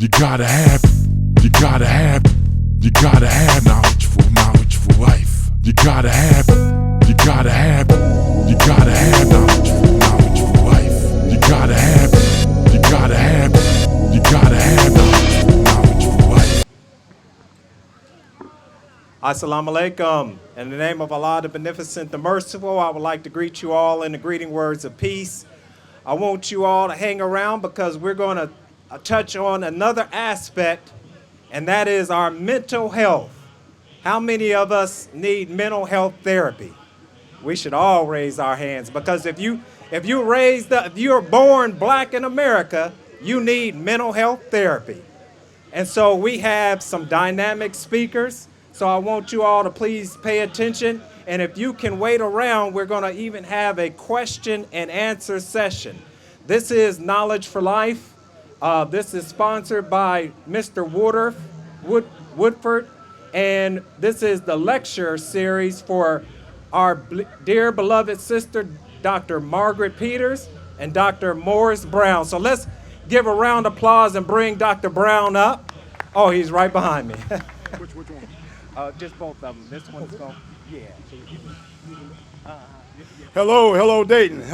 You gotta have knowledge for life. You gotta have knowledge for life. You gotta have knowledge for life. You gotta have knowledge for life. Assalamu alaikum. In the name of Allah, the Beneficent, the Merciful, I would like to greet you all in the greeting words of peace. I want you all to hang around because we're going to touch on another aspect, and that is our mental health. How many of us need mental health therapy? We should all raise our hands, because if you're born black in America, you need mental health therapy. And so we have some dynamic speakers. So I want you all to please pay attention. And if you can wait around, we're going to even have a question and answer session. This is Knowledge for Life. This is sponsored by Mr. Woodford. And this is the lecture series for our dear beloved sister, Dr. Margaret Peters and Dr. Morris Brown. So let's give a round of applause and bring Dr. Brown up. Oh, he's right behind me. Which one? Just both of them. This one's going, yeah. Hello, Dayton.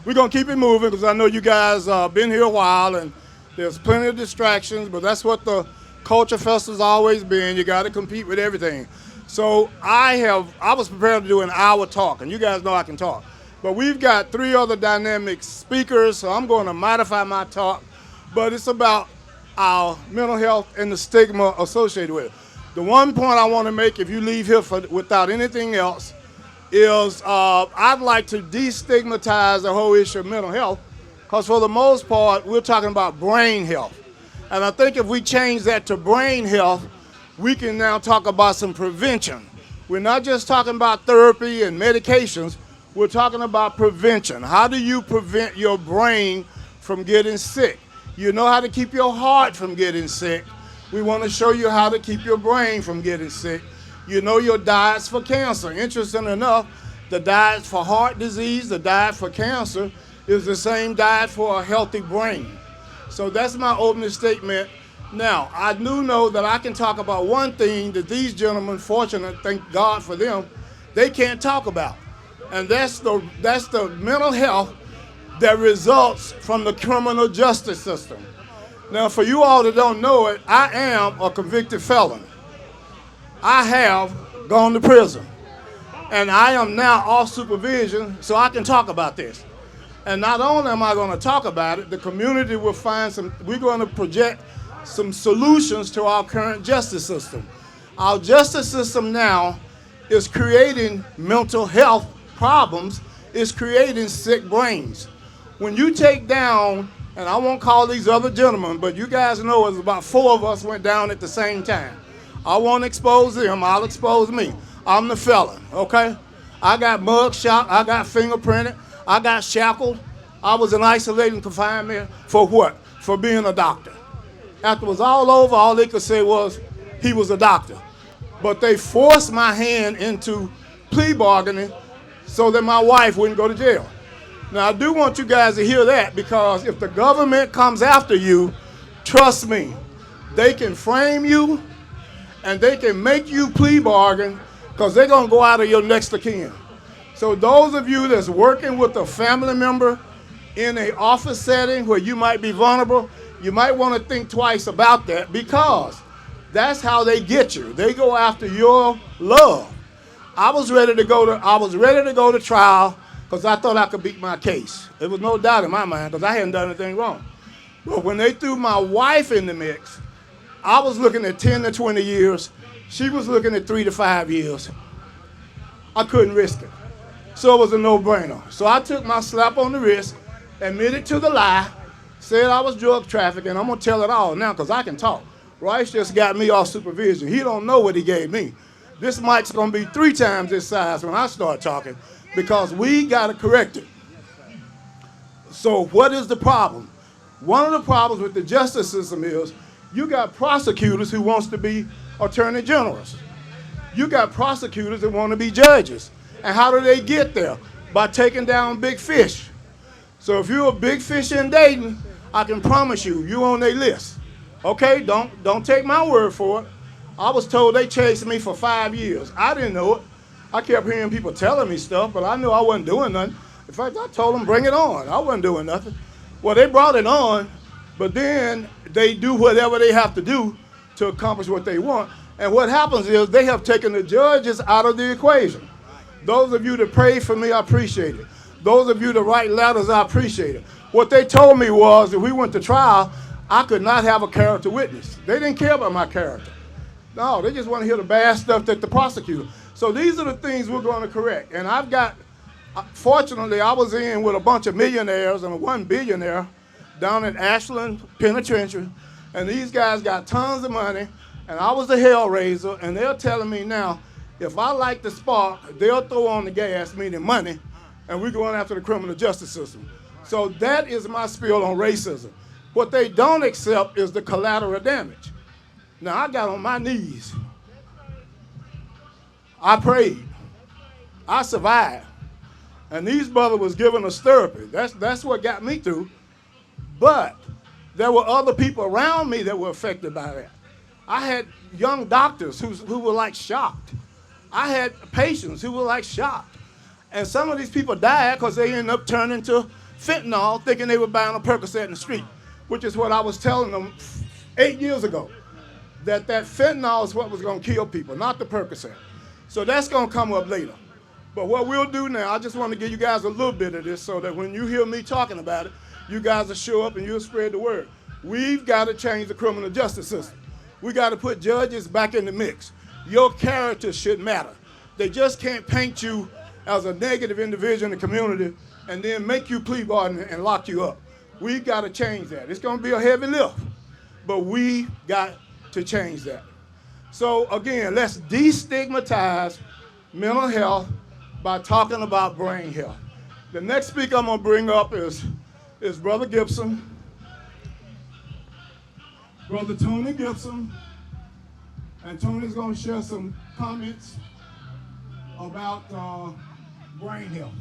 We're going to keep it moving because I know you guys been here a while and there's plenty of distractions, but that's what the Culture Festival's always been. You got to compete with everything. So I was prepared to do an hour talk, and you guys know I can talk. But we've got 3 other dynamic speakers, so I'm going to modify my talk. But it's about our mental health and the stigma associated with it. The one point I want to make, if you leave here without anything else, is I'd like to destigmatize the whole issue of mental health, because for the most part, we're talking about brain health. And I think if we change that to brain health, we can now talk about some prevention. We're not just talking about therapy and medications, we're talking about prevention. How do you prevent your brain from getting sick? You know how to keep your heart from getting sick. We want to show you how to keep your brain from getting sick. You know your diets for cancer. Interesting enough, the diet for heart disease, the diet for cancer is the same diet for a healthy brain. So that's my opening statement. Now, I do know that I can talk about one thing that these gentlemen, fortunate, thank God for them, they can't talk about. And that's the mental health that results from the criminal justice system. Now, for you all that don't know it, I am a convicted felon. I have gone to prison. And I am now off supervision, so I can talk about this. And not only am I going to talk about it, the community will we're going to project some solutions to our current justice system. Our justice system now is creating mental health problems, is creating sick brains. When you take down, and I won't call these other gentlemen, but you guys know it's about 4 of us went down at the same time. I won't expose them, I'll expose me. I'm the felon, okay? I got mug shot, I got fingerprinted, I got shackled. I was in isolating confinement for what? For being a doctor. After it was all over, all they could say was he was a doctor. But they forced my hand into plea bargaining so that my wife wouldn't go to jail. Now, I do want you guys to hear that, because if the government comes after you, trust me, they can frame you and they can make you plea bargain, because they're going to go out of your next of kin. So those of you that's working with a family member in an office setting where you might be vulnerable, you might want to think twice about that, because that's how they get you. They go after your love. I was ready to go to trial because I thought I could beat my case. There was no doubt in my mind, because I hadn't done anything wrong. But when they threw my wife in the mix, I was looking at 10 to 20 years. She was looking at 3 to 5 years. I couldn't risk it. So it was a no-brainer. So I took my slap on the wrist, admitted to the lie, said I was drug trafficking. I'm going to tell it all now because I can talk. Rice just got me off supervision. He don't know what he gave me. This mic's going to be 3 times this size when I start talking, because we got to correct it. So what is the problem? One of the problems with the justice system is you got prosecutors who wants to be attorney generals. You got prosecutors that want to be judges. And how do they get there? By taking down big fish. So if you're a big fish in Dayton, I can promise you, you're on their list. Okay, don't take my word for it. I was told they chased me for 5 years. I didn't know it. I kept hearing people telling me stuff, but I knew I wasn't doing nothing. In fact, I told them, bring it on. I wasn't doing nothing. Well, they brought it on, but then they do whatever they have to do to accomplish what they want. And what happens is they have taken the judges out of the equation. Those of you that pray for me, I appreciate it. Those of you that write letters, I appreciate it. What they told me was if we went to trial, I could not have a character witness. They didn't care about my character. No, they just want to hear the bad stuff that the prosecutor. So these are the things we're going to correct. And I've got, fortunately, I was in with a bunch of millionaires and one billionaire down in Ashland Penitentiary. And these guys got tons of money. And I was the hellraiser. And they're telling me now, if I like the spark, they'll throw on the gas, meaning money. And we're going after the criminal justice system. So that is my spiel on racism. What they don't accept is the collateral damage. Now, I got on my knees. I prayed. I survived. And these brothers was giving us therapy. That's what got me through. But there were other people around me that were affected by that. I had young doctors who were like shocked. I had patients who were like shocked. And some of these people died because they ended up turning to fentanyl thinking they were buying a Percocet in the street, which is what I was telling them 8 years ago, that fentanyl is what was going to kill people, not the Percocet. So that's going to come up later. But what we'll do now, I just want to give you guys a little bit of this so that when you hear me talking about it, you guys will show up and you'll spread the word. We've got to change the criminal justice system. We got to put judges back in the mix. Your character should matter. They just can't paint you as a negative individual in the community and then make you plea bargain and lock you up. We've got to change that. It's going to be a heavy lift, but we got to change that. So again, let's destigmatize mental health by talking about brain health. The next speaker I'm going to bring up is Brother Gibson, Brother Tony Gibson, and Tony's going to share some comments about brain health.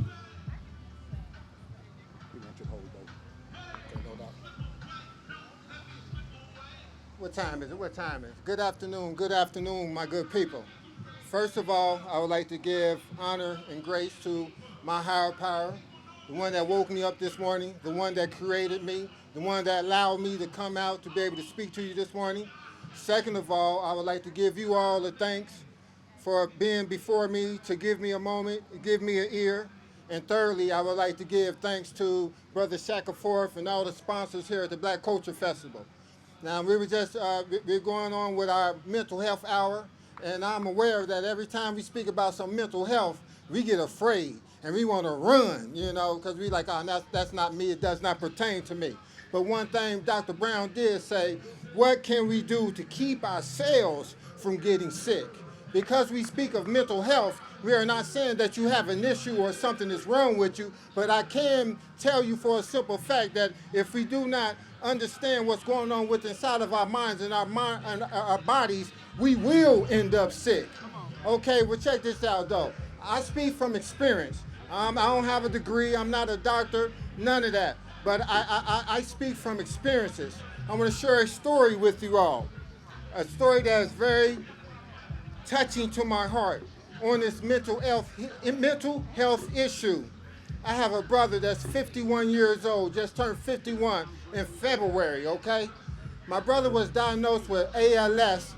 What time is it? What time is it? Good afternoon, my good people. First of all, I would like to give honor and grace to my higher power, the one that woke me up this morning, the one that created me, the one that allowed me to come out to be able to speak to you this morning. Second of all, I would like to give you all the thanks for being before me, to give me a moment, give me an ear. And thirdly, I would like to give thanks to Brother Shackelforth and all the sponsors here at the Black Culture Festival. Now, we were just we're going on with our mental health hour, and I'm aware that every time we speak about some mental health, we get afraid and we want to run, you know, because we like, oh, that's not me, it does not pertain to me. But one thing Dr. Brown did say, what can we do to keep ourselves from getting sick? Because we speak of mental health, we are not saying that you have an issue or something is wrong with you, but I can tell you for a simple fact that if we do not understand what's going on with inside of our minds and our bodies, we will end up sick. Okay, well, check this out, though. I speak from experience. I don't have a degree. I'm not a doctor, none of that. But I speak from experiences. I'm going to share a story with you all, a story that is very touching to my heart on this mental health issue. I have a brother that's 51 years old, just turned 51 in February, okay? My brother was diagnosed with ALS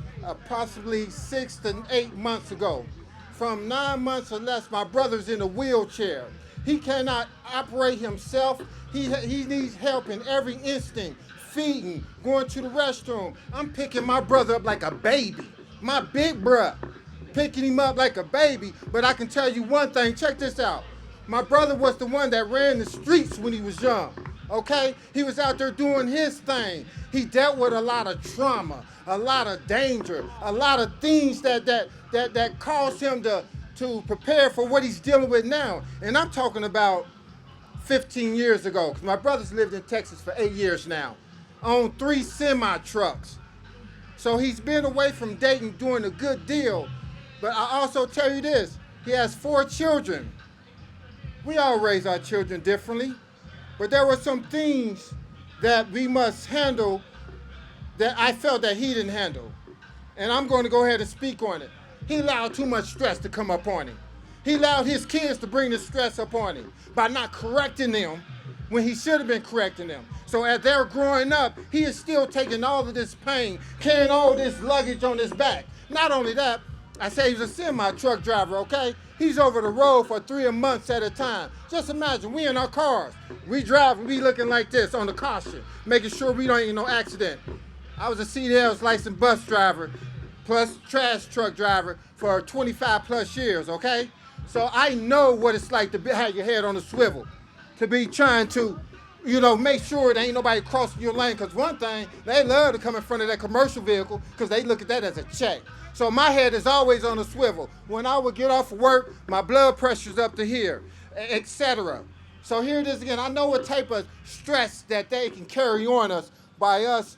possibly 6 to 8 months ago. From 9 months or less, my brother's in a wheelchair. He cannot operate himself. He needs help in every instinct, feeding, going to the restroom. I'm picking my brother up like a baby, my big bruh, picking him up like a baby. But I can tell you one thing, check this out. My brother was the one that ran the streets when he was young, okay? He was out there doing his thing. He dealt with a lot of trauma, a lot of danger, a lot of things that caused him to prepare for what he's dealing with now. And I'm talking about 15 years ago, because my brother's lived in Texas for 8 years now, owned 3 semi-trucks. So he's been away from Dayton doing a good deal. But I also tell you this, he has 4 children. We all raise our children differently, but there were some things that we must handle that I felt that he didn't handle. And I'm going to go ahead and speak on it. He allowed too much stress to come up on him. He allowed his kids to bring the stress up on him by not correcting them when he should have been correcting them. So as they're growing up, he is still taking all of this pain, carrying all this luggage on his back. Not only that, I say he's a semi-truck driver, okay? He's over the road for 3 months at a time. Just imagine, we in our cars. We drive, we looking like this on the caution, making sure we don't get no accident. I was a CDL's licensed bus driver, plus trash truck driver for 25 plus years, okay? So I know what it's like to have your head on a swivel, to be trying to, make sure there ain't nobody crossing your lane. Because one thing, they love to come in front of that commercial vehicle because they look at that as a check. So my head is always on a swivel. When I would get off of work, my blood pressure's up to here, etc. So here it is again. I know what type of stress that they can carry on us by us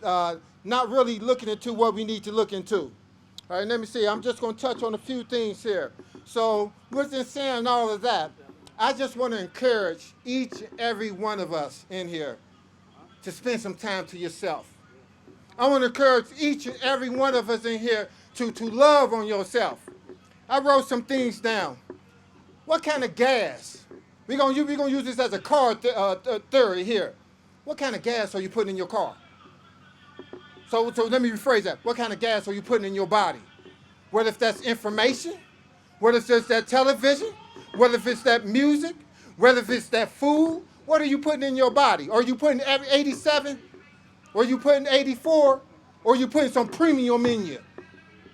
not really looking into what we need to look into. All right, let me see. I'm just going to touch on a few things here. So within saying all of that, I just want to encourage each and every one of us in here to spend some time to yourself. I want to encourage each and every one of us in here to love on yourself. I wrote some things down. What kind of gas? We're gonna use this as a car theory here. What kind of gas are you putting in your car? So let me rephrase that. What kind of gas are you putting in your body? Whether if that's information, whether it's that television, whether if it's that music, whether if it's that food, what are you putting in your body? Are you putting 87? Or are you putting 84? Or are you putting some premium in you?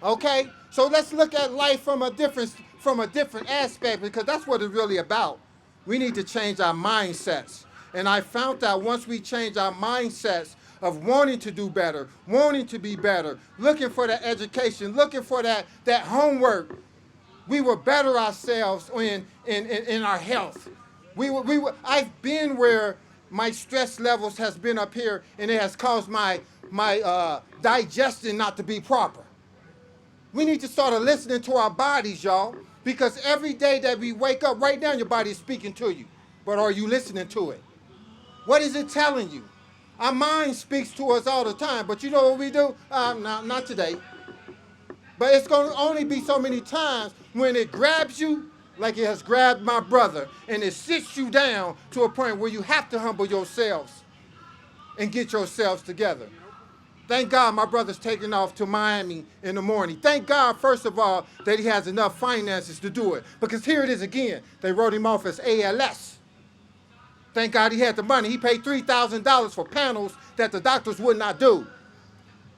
Okay? So let's look at life from a different aspect, because that's what it's really about. We need to change our mindsets. And I found out once we change our mindsets of wanting to do better, wanting to be better, looking for that education, looking for that homework, we will better ourselves in our health. I've been where my stress levels has been up here, and it has caused my digestion not to be proper. We need to start listening to our bodies, y'all, because every day that we wake up, right now your body is speaking to you, but are you listening to it? What is it telling you? Our mind speaks to us all the time, but you know what we do? Not today. But it's going to only be so many times when it grabs you, like it has grabbed my brother, and it sits you down to a point where you have to humble yourselves and get yourselves together. Thank God my brother's taking off to Miami in the morning. Thank God, first of all, that he has enough finances to do it. Because here it is again. They wrote him off as ALS. Thank God he had the money. He paid $3,000 for panels that the doctors would not do.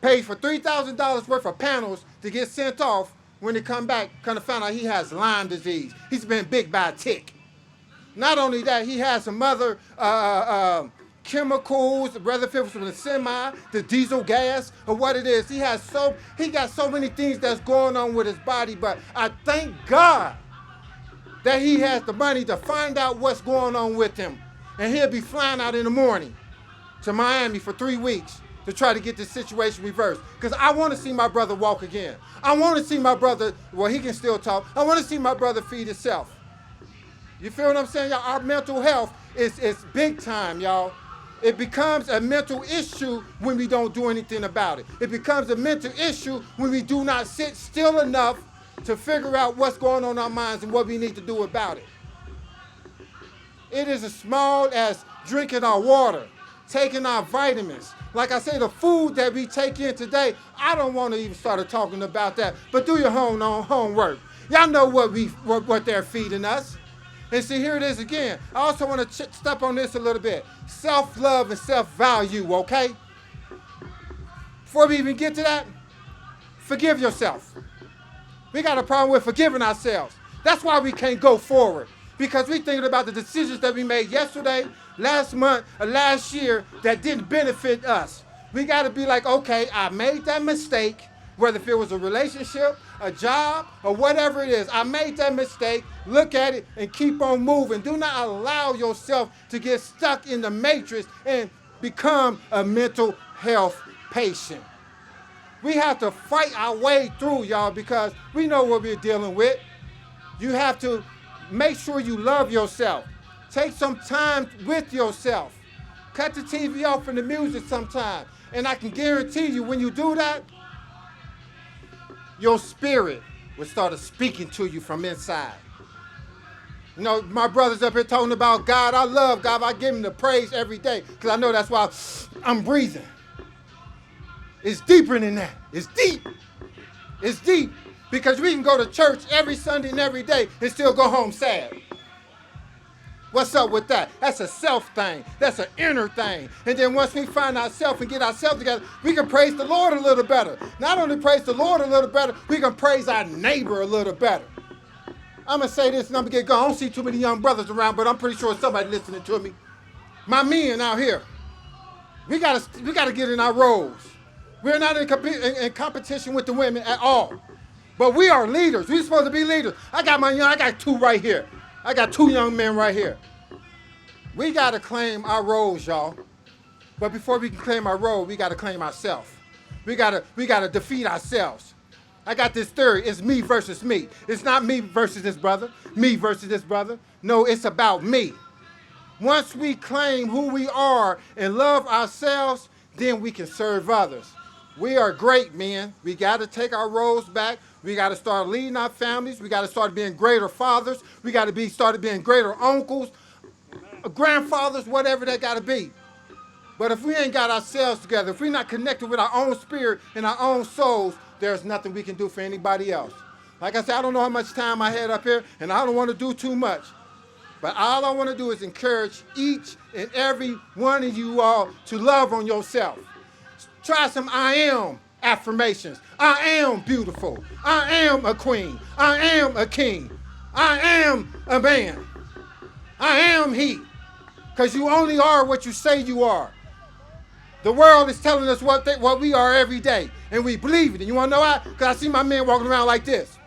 Paid for $3,000 worth of panels to get sent off. When they come back, kind of found out he has Lyme disease. He's been bit by a tick. Not only that, he has some other chemicals, whether if it was from the semi, the diesel gas, or what it is. He got so many things that's going on with his body, but I thank God that he has the money to find out what's going on with him. And he'll be flying out in the morning to Miami for 3 weeks to try to get this situation reversed. Because I want to see my brother walk again. I want to see my brother, well, he can still talk. I want to see my brother feed himself. You feel what I'm saying, y'all? Our mental health is big time, y'all. It becomes a mental issue when we don't do anything about it. It becomes a mental issue when we do not sit still enough to figure out what's going on in our minds and what we need to do about it. It is as small as drinking our water, taking our vitamins. Like I say, the food that we take in today, I don't want to even start talking about that. But do your homework. Y'all know what they're feeding us. And see, here it is again. I also want to step on this a little bit. Self-love and self-value, okay? Before we even get to that, forgive yourself. We got a problem with forgiving ourselves. That's why we can't go forward. Because we're thinking about the decisions that we made yesterday, last month, or last year that didn't benefit us. We got to be like, okay, I made that mistake, whether if it was a relationship, a job, or whatever it is. I made that mistake. Look at it and keep on moving. Do not allow yourself to get stuck in the matrix and become a mental health patient. We have to fight our way through, y'all, because we know what we're dealing with. You have to make sure you love yourself. Take some time with yourself. Cut the TV off and the music sometime. And I can guarantee you when you do that, your spirit will start speaking to you from inside. You know, my brothers up here talking about God. I love God. I give him the praise every day because I know that's why I'm breathing. It's deeper than that. It's deep. It's deep because we can go to church every Sunday and every day and still go home sad. What's up with that? That's a self thing. That's an inner thing. And then once we find ourselves and get ourselves together, we can praise the Lord a little better. Not only praise the Lord a little better, we can praise our neighbor a little better. I'm going to say this and I'm going to get going. I don't see too many young brothers around, but I'm pretty sure somebody listening to me. My men out here, we gotta get in our roles. We're not in competition with the women at all. But we are leaders. We're supposed to be leaders. I got two right here. I got two young men right here. We got to claim our roles, y'all. But before we can claim our role, we got to claim ourselves. We got to defeat ourselves. I got this theory. It's me versus me. It's not me versus this brother. Me versus this brother. No, it's about me. Once we claim who we are and love ourselves, then we can serve others. We are great men. We got to take our roles back. We got to start leading our families. We got to start being greater fathers. We got to start being greater uncles, grandfathers, whatever they got to be. But if we ain't got ourselves together, if we're not connected with our own spirit and our own souls, there's nothing we can do for anybody else. Like I said, I don't know how much time I had up here, and I don't want to do too much. But all I want to do is encourage each and every one of you all to love on yourself. Try some I am affirmations. I am beautiful. I am a queen. I am a king. I am a man. I am he. Because you only are what you say you are. The world is telling us what we are every day, and we believe it. And you want to know why? Because I see my men walking around like this.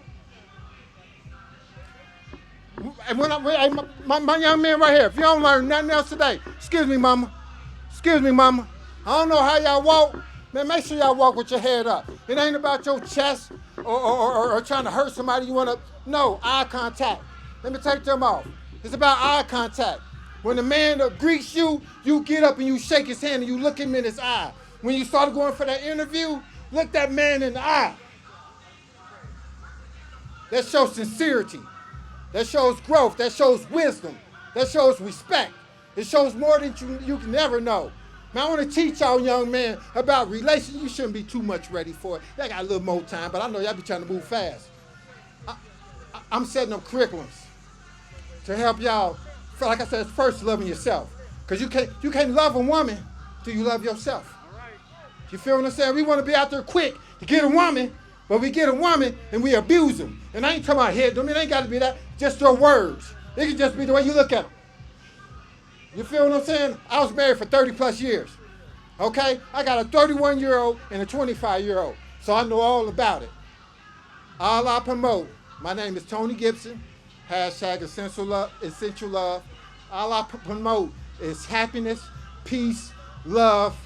And when my young man right here, if you don't learn nothing else today, excuse me, mama. Excuse me, mama. I don't know how y'all walk. Man, make sure y'all walk with your head up. It ain't about your chest or trying to hurt somebody you want to. No, eye contact. Let me take them off. It's about eye contact. When the man greets you, you get up and you shake his hand and you look him in his eye. When you start going for that interview, look that man in the eye. That shows sincerity. That shows growth. That shows wisdom. That shows respect. It shows more than you can ever know. Now, I want to teach y'all young men about relations. You shouldn't be too much ready for it. Y'all got a little more time, but I know y'all be trying to move fast. I'm setting up curriculums to help y'all, like I said, first loving yourself. Because you can't love a woman till you love yourself. You feel what I'm saying? We want to be out there quick to get a woman, but we get a woman and we abuse them. And I ain't talking about head. I mean, it ain't got to be that. Just your words. It can just be the way you look at them. You feel what I'm saying? I was married for 30 plus years. Okay? I got a 31-year-old and a 25-year-old. So I know all about it. All I promote. My name is Tony Gibson. Hashtag essential love. All I promote is happiness, peace, love.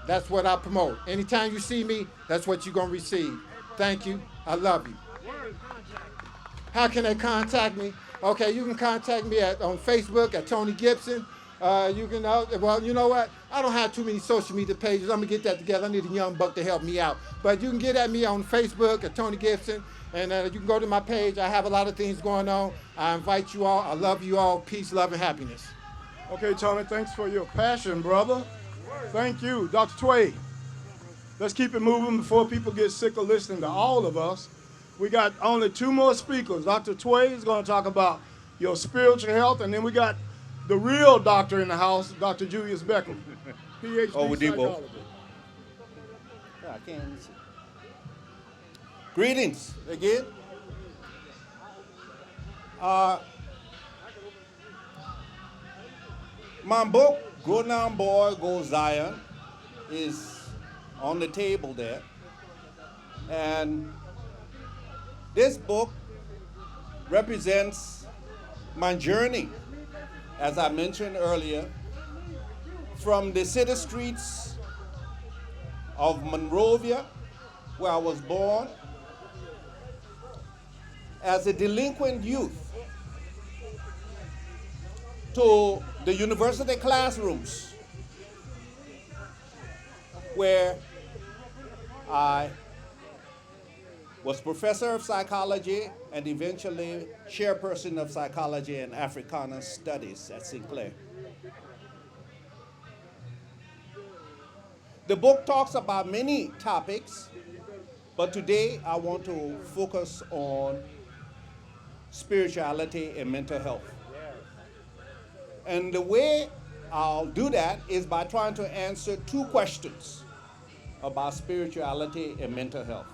That's what I promote. Anytime you see me, that's what you're going to receive. Thank you. I love you. How can they contact me? Okay, you can contact me on Facebook at Tony Gibson. You can, well, you know what? I don't have too many social media pages. I'm going to get that together. I need a young buck to help me out. But you can get at me on Facebook at Tony Gibson. And you can go to my page. I have a lot of things going on. I invite you all. I love you all. Peace, love, and happiness. Okay, Tony, thanks for your passion, brother. Thank you. Dr. Tway, let's keep it moving before people get sick of listening to all of us. We got only two more speakers. Dr. Tway is going to talk about your spiritual health, and then we got the real doctor in the house, Dr. Julius Beckham, PhD psychologist. I can't see. Greetings again. My book, Go Now Boy, Go Zion, is on the table there. And this book represents my journey, as I mentioned earlier, from the city streets of Monrovia, where I was born, as a delinquent youth, to the university classrooms, where I was professor of psychology and eventually chairperson of psychology and Africana studies at Sinclair. The book talks about many topics, but today I want to focus on spirituality and mental health. And the way I'll do that is by trying to answer two questions about spirituality and mental health.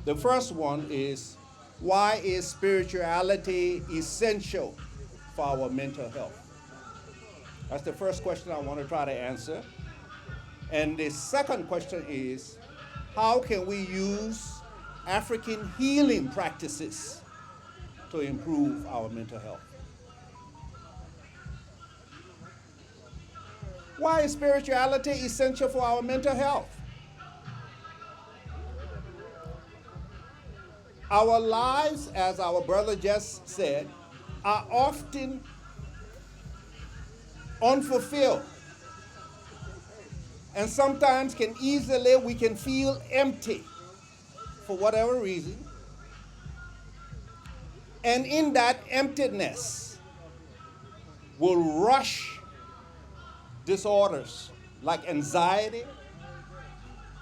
The first one is, why is spirituality essential for our mental health? That's the first question I want to try to answer. And the second question is, how can we use African healing practices to improve our mental health? Why is spirituality essential for our mental health? Our lives, as our brother just said, are often unfulfilled. And sometimes we can feel empty for whatever reason. And in that emptiness will rush disorders like anxiety,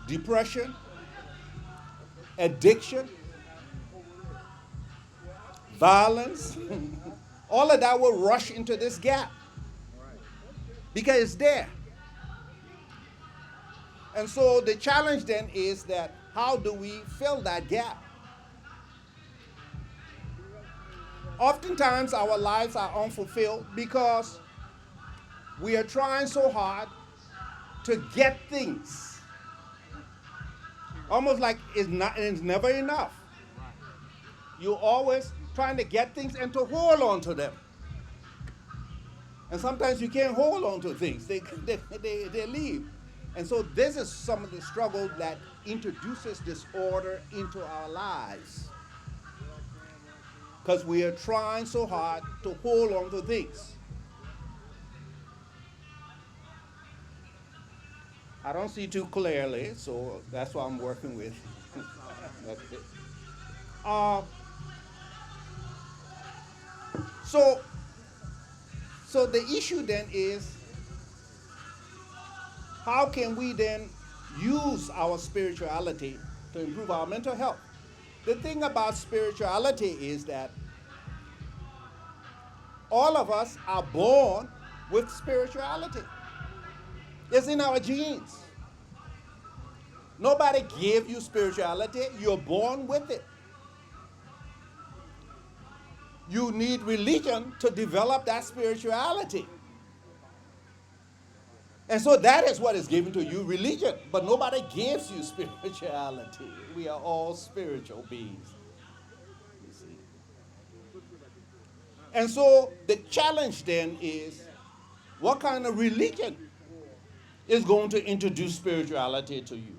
depression, addiction, violence. All of that will rush into this gap because it's there. And so the challenge then is that how do we fill that gap? Oftentimes our lives are unfulfilled because we are trying so hard to get things. Almost like it's never enough. You're always trying to get things and to hold on to them. And sometimes you can't hold on to things. They leave. And so this is some of the struggle that introduces disorder into our lives. Because we are trying so hard to hold on to things. I don't see too clearly, so that's what I'm working with. That's it. So the issue then is, how can we then use our spirituality to improve our mental health? The thing about spirituality is that all of us are born with spirituality. It's in our genes. Nobody gave you spirituality. You're born with it. You need religion to develop that spirituality. And so that is what is given to you, religion. But nobody gives you spirituality. We are all spiritual beings. You see. And so the challenge then is, what kind of religion is going to introduce spirituality to you?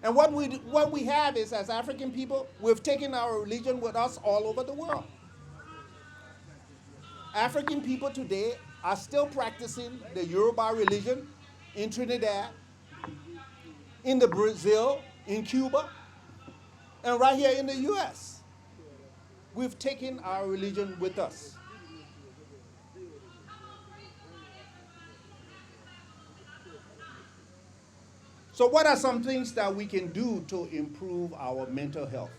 And what we have is, as African people, we've taken our religion with us all over the world. African people today are still practicing the Yoruba religion in Trinidad, in the Brazil, in Cuba, and right here in the U.S. We've taken our religion with us. So what are some things that we can do to improve our mental health?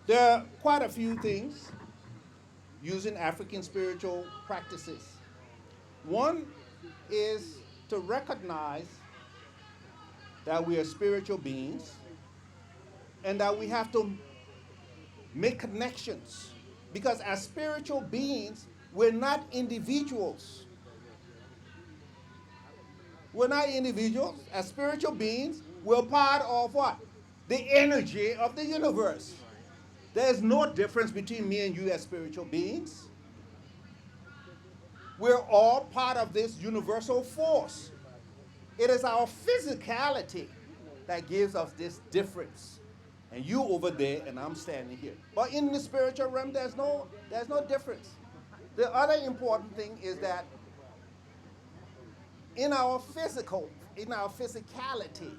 There are quite a few things using African spiritual practices. One is to recognize that we are spiritual beings and that we have to make connections. Because as spiritual beings, we're not individuals. We're not individuals. As spiritual beings, we're part of what? The energy of the universe. There's no difference between me and you as spiritual beings. We're all part of this universal force. It is our physicality that gives us this difference. And you over there and I'm standing here. But in the spiritual realm, there's no difference. The other important thing is that in our physicality,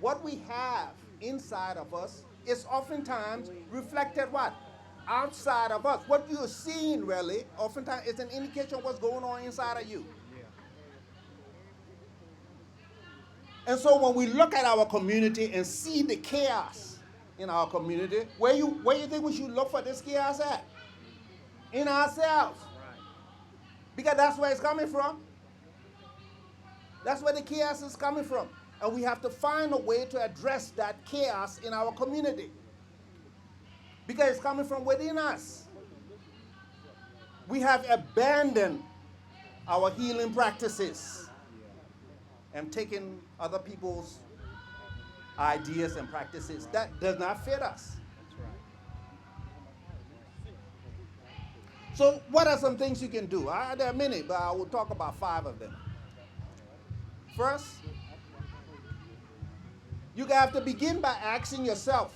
what we have inside of us is oftentimes reflected what? Outside of us. What you're seeing really, oftentimes, is an indication of what's going on inside of you. And so when we look at our community and see the chaos in our community, where you think we should look for this chaos at? In ourselves. Because that's where it's coming from. That's where the chaos is coming from. And we have to find a way to address that chaos in our community. Because it's coming from within us. We have abandoned our healing practices and taken other people's ideas and practices. That does not fit us. So what are some things you can do? There are many, but I will talk about 5 of them. First, you have to begin by asking yourself,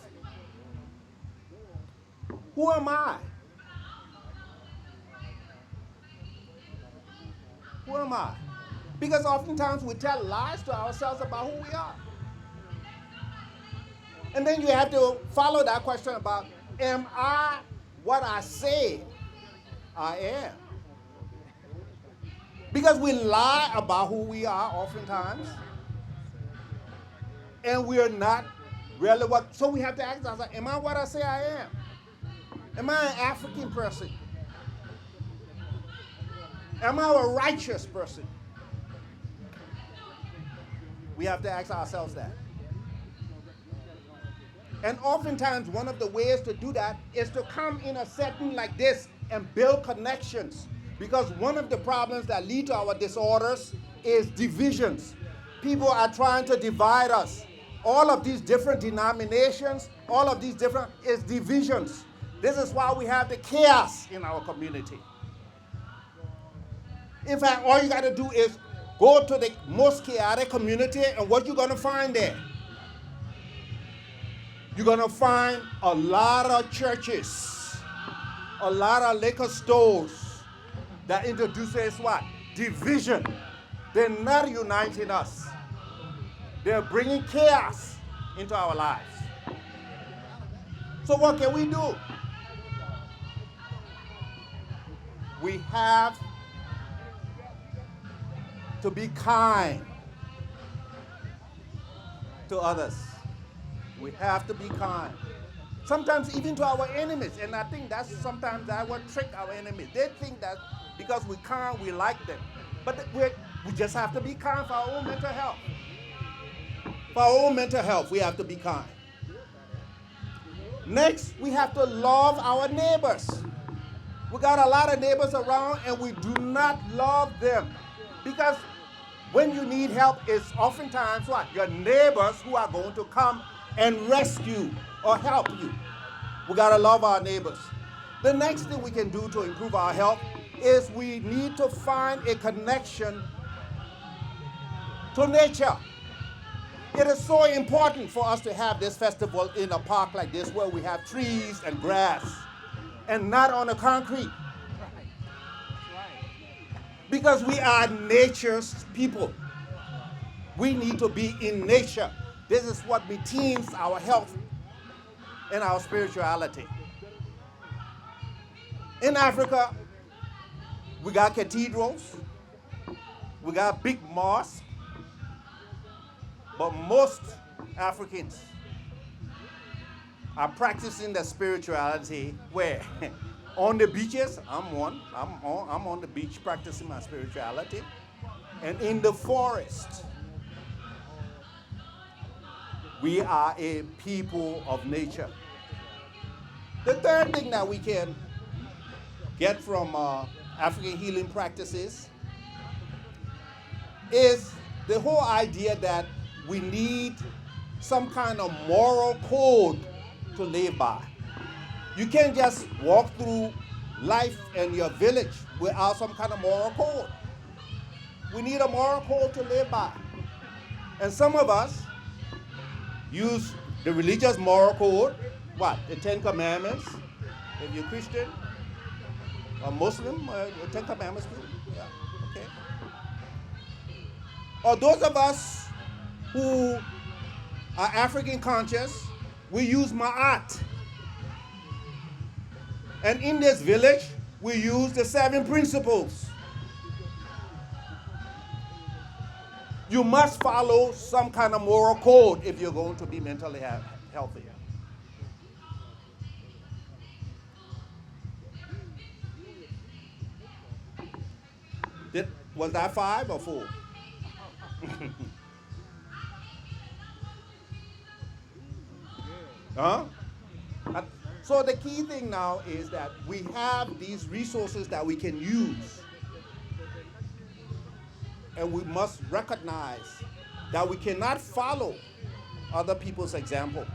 who am I? Who am I? Because oftentimes we tell lies to ourselves about who we are. And then you have to follow that question about, am I what I say I am? Because we lie about who we are oftentimes. And we are not really what, so we have to ask ourselves, am I what I say I am? Am I an African person? Am I a righteous person? We have to ask ourselves that. And oftentimes, one of the ways to do that is to come in a setting like this and build connections. Because one of the problems that lead to our disorders is divisions. People are trying to divide us. All of these different denominations, all of these different, is divisions. This is why we have the chaos in our community. In fact, all you got to do is go to the most chaotic community, and what you're going to find there? You're going to find a lot of churches, a lot of liquor stores that introduces what? Division. They're not uniting us. They're bringing chaos into our lives. So what can we do? We have to be kind to others. We have to be kind. Sometimes even to our enemies. And I think that's sometimes that what trick our enemies. They think that because we're kind, we like them. But we just have to be kind for our own mental health. For our own mental health, we have to be kind. Next, we have to love our neighbors. We got a lot of neighbors around and we do not love them. Because when you need help, it's oftentimes what? Your neighbors who are going to come and rescue or help you. We got to love our neighbors. The next thing we can do to improve our health is we need to find a connection to nature. It is so important for us to have this festival in a park like this where we have trees and grass and not on the concrete. Because we are nature's people. We need to be in nature. This is what maintains our health and our spirituality. In Africa, we got cathedrals, we got big mosques, but most Africans are practicing their spirituality where? On the beaches, I'm on the beach practicing my spirituality. And in the forest, we are a people of nature. The third thing that we can get from African healing practices is the whole idea that we need some kind of moral code to live by. You can't just walk through life in your village without some kind of moral code. We need a moral code to live by. And some of us use the religious moral code, what? The 10 Commandments. If you're Christian or Muslim, the 10 Commandments too. Yeah, okay. Or those of us who are African conscious, we use ma'at. And in this village, we use the 7 principles. You must follow some kind of moral code if you're going to be mentally healthy. Was that 5 or 4? Huh? So the key thing now is that we have these resources that we can use. And we must recognize that we cannot follow other people's example.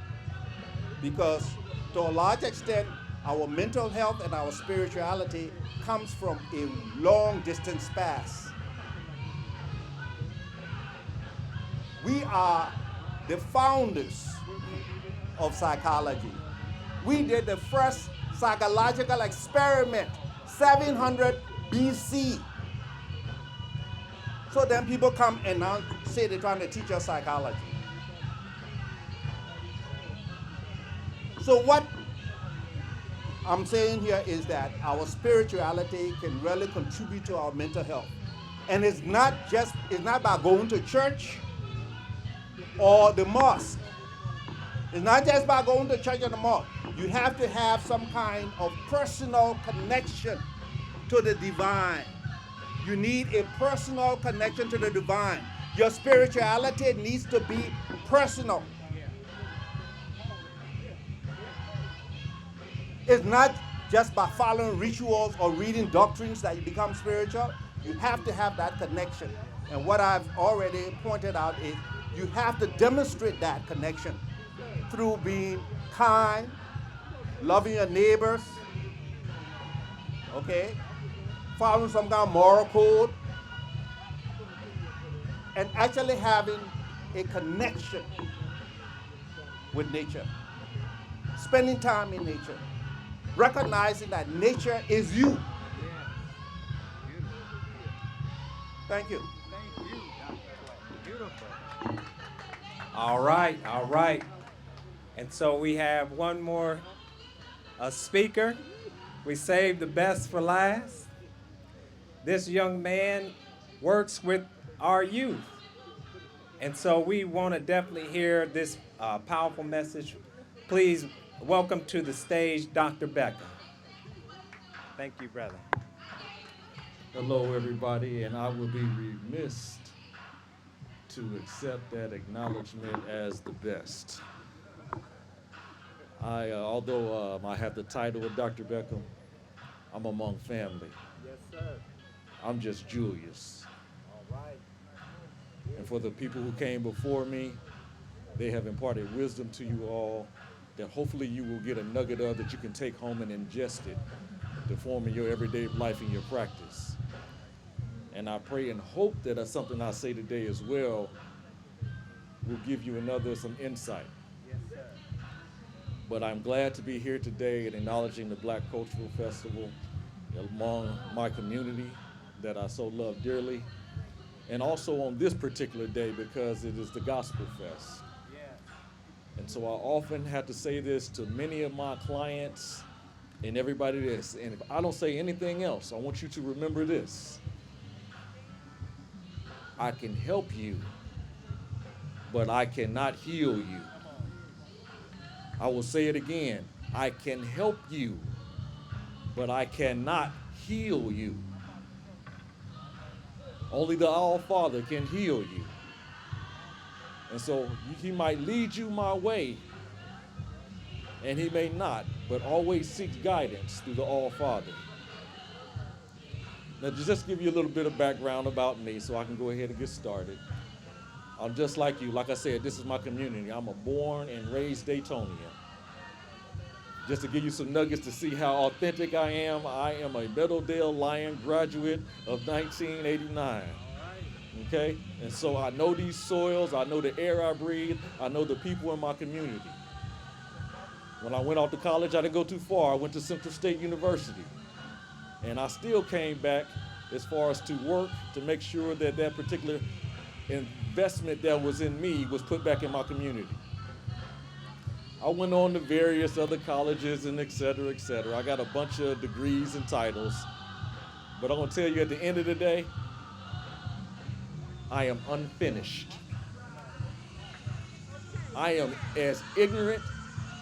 Because to a large extent, our mental health and our spirituality comes from a long distance past. We are the founders of psychology. We did the first psychological experiment, 700 BC. So then people come and now say they're trying to teach us psychology. So what I'm saying here is that our spirituality can really contribute to our mental health. And it's not by going to church or the mosque. It's not just by going to church or the mosque. You have to have some kind of personal connection to the divine. You need a personal connection to the divine. Your spirituality needs to be personal. It's not just by following rituals or reading doctrines that you become spiritual. You have to have that connection. And what I've already pointed out is you have to demonstrate that connection through being kind, loving your neighbors, okay, following some kind of moral code, and actually having a connection with nature, spending time in nature, recognizing that nature is you. Thank you. Thank you, Dr. Beautiful. All right, all right. And so we have one more speaker. We saved the best for last. This young man works with our youth. And so we want to definitely hear this powerful message. Please welcome to the stage Dr. Becker. Thank you, brother. Hello, everybody, and I will be remiss to accept that acknowledgement as the best. Although I have the title of Dr. Beckham, I'm among family. Yes, sir. I'm just Julius. All right. And for the people who came before me, they have imparted wisdom to you all that hopefully you will get a nugget of that you can take home and ingest it to form in your everyday life and your practice. And I pray and hope that something I say today as well will give you some insight. Yes, sir. But I'm glad to be here today and acknowledging the Black Cultural Festival among my community that I so love dearly. And also on this particular day because it is the Gospel Fest. Yeah. And so I often have to say this to many of my clients and everybody this. And if I don't say anything else, I want you to remember this. I can help you, but I cannot heal you. I will say it again. I can help you, but I cannot heal you. Only the All-Father can heal you. And so he might lead you my way, and he may not, but always seek guidance through the All-Father. Now, to just give you a little bit of background about me so I can go ahead and get started. I'm just like you. Like I said, this is my community. I'm a born and raised Daytonian. Just to give you some nuggets to see how authentic I am a Meadowdale Lion graduate of 1989. Okay? And so I know these soils, I know the air I breathe, I know the people in my community. When I went off to college, I didn't go too far. I went to Central State University. And I still came back as far as to work to make sure that that particular investment that was in me was put back in my community. I went on to various other colleges and et cetera, et cetera. I got a bunch of degrees and titles. But I'm gonna tell you at the end of the day, I am unfinished. I am as ignorant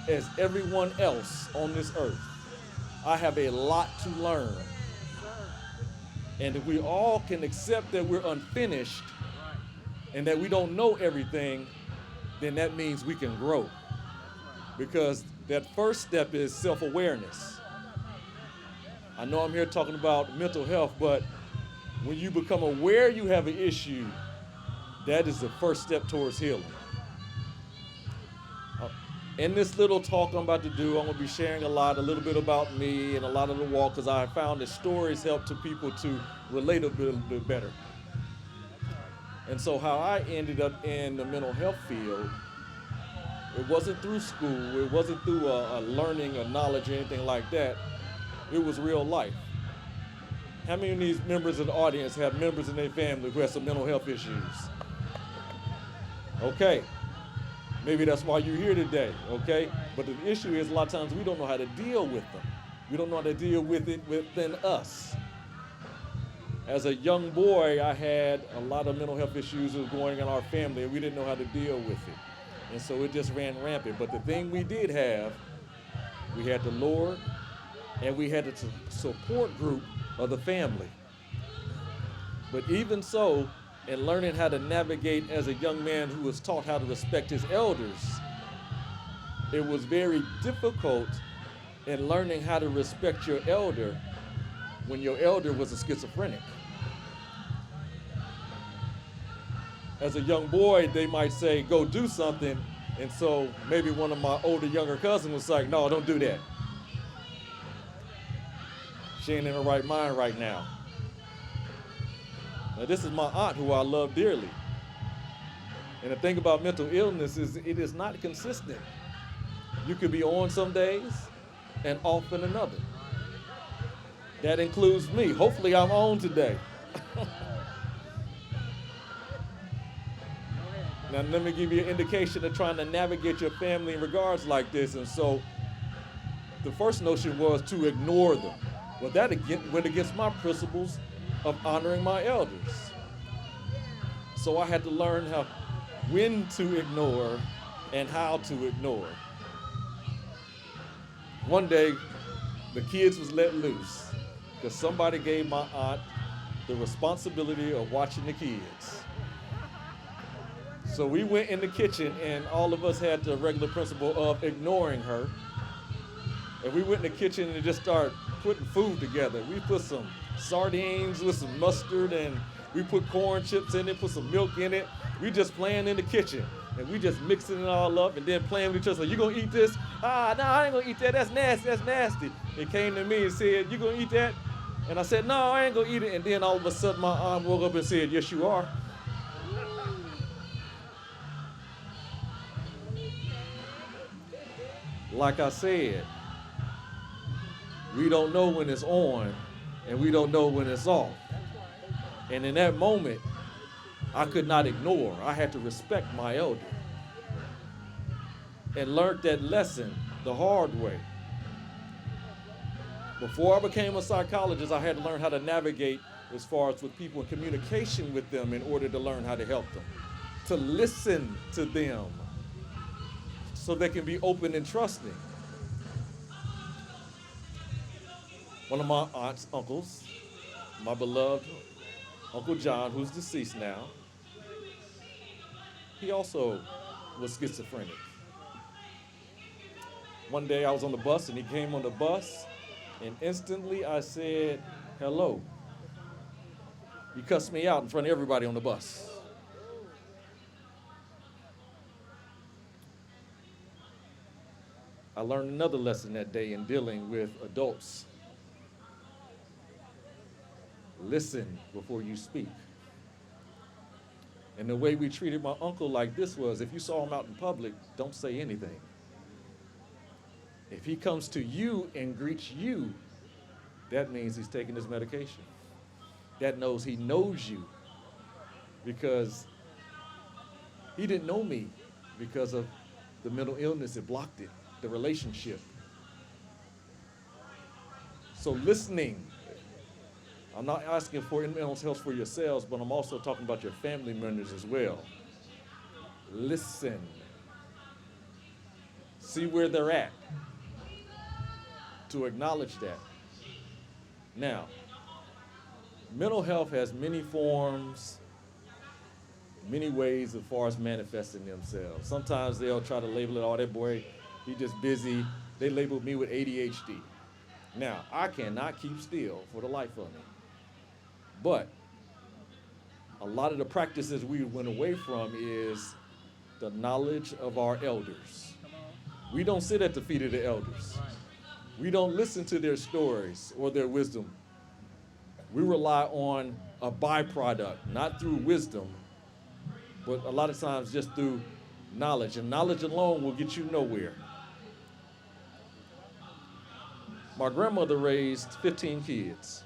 as everyone else on this earth. I have a lot to learn. And if we all can accept that we're unfinished and that we don't know everything, then that means we can grow. Because that first step is self-awareness. I know I'm here talking about mental health, but when you become aware you have an issue, that is the first step towards healing. In this little talk I'm about to do, I'm going to be sharing a little bit about me and a lot of the walk, because I found that stories help to people to relate a little bit better. And so how I ended up in the mental health field, it wasn't through school, it wasn't through a learning or knowledge or anything like that. It was real life. How many of these members of the audience have members in their family who have some mental health issues? Okay. Maybe that's why you're here today, okay? But the issue is a lot of times we don't know how to deal with them. We don't know how to deal with it within us. As a young boy, I had a lot of mental health issues that were going in our family, and we didn't know how to deal with it. And so it just ran rampant. But the thing we did have, we had the Lord, and we had the support group of the family. But even so, in learning how to navigate as a young man who was taught how to respect his elders, it was very difficult in learning how to respect your elder when your elder was a schizophrenic. As a young boy, they might say, go do something, and so maybe one of my older, younger cousins was like, no, don't do that. She ain't in her right mind right now. Now, this is my aunt who I love dearly. And the thing about mental illness is it is not consistent. You could be on some days and off in another. That includes me. Hopefully I'm on today. Now let me give you an indication of trying to navigate your family in regards like this. And so the first notion was to ignore them. Well, that went against my principles of honoring my elders. So I had to learn when to ignore and how to ignore. One day, the kids was let loose because somebody gave my aunt the responsibility of watching the kids. So we went in the kitchen, and all of us had the regular principle of ignoring her. And we went in the kitchen and just started putting food together. We put some sardines with some mustard, and we put corn chips in it, put some milk in it. We just playing in the kitchen, and we just mixing it all up and then playing with each other. So, you gonna eat this? No, I ain't gonna eat that. That's nasty. That's nasty. It came to me and said, you gonna eat that? And I said, no, I ain't gonna eat it. And then all of a sudden, my aunt woke up and said, yes, you are. Like I said, we don't know when it's on, and we don't know when it's off. And in that moment, I could not ignore. I had to respect my elder. And learned that lesson the hard way. Before I became a psychologist, I had to learn how to navigate as far as with people in communication with them in order to learn how to help them. To listen to them so they can be open and trusting. One of my aunt's uncles, my beloved Uncle John, who's deceased now, he also was schizophrenic. One day I was on the bus and he came on the bus, and instantly I said, hello. He cussed me out in front of everybody on the bus. I learned another lesson that day in dealing with adults. Listen before you speak. And the way we treated my uncle like this was, if you saw him out in public, don't say anything. If he comes to you and greets you, that means he's taking his medication. That knows he knows you. Because He didn't know me because of the mental illness. It blocked it, the relationship. So listening, I'm not asking for mental health for yourselves, but I'm also talking about your family members as well. Listen. See where they're at. To acknowledge that. Now, mental health has many forms, many ways as far as manifesting themselves. Sometimes they'll try to label it, oh, that boy, he just busy. They labeled me with ADHD. Now, I cannot keep still for the life of me. But a lot of the practices we went away from is the knowledge of our elders. We don't sit at the feet of the elders. We don't listen to their stories or their wisdom. We rely on a byproduct, not through wisdom, but a lot of times just through knowledge. And knowledge alone will get you nowhere. My grandmother raised 15 kids.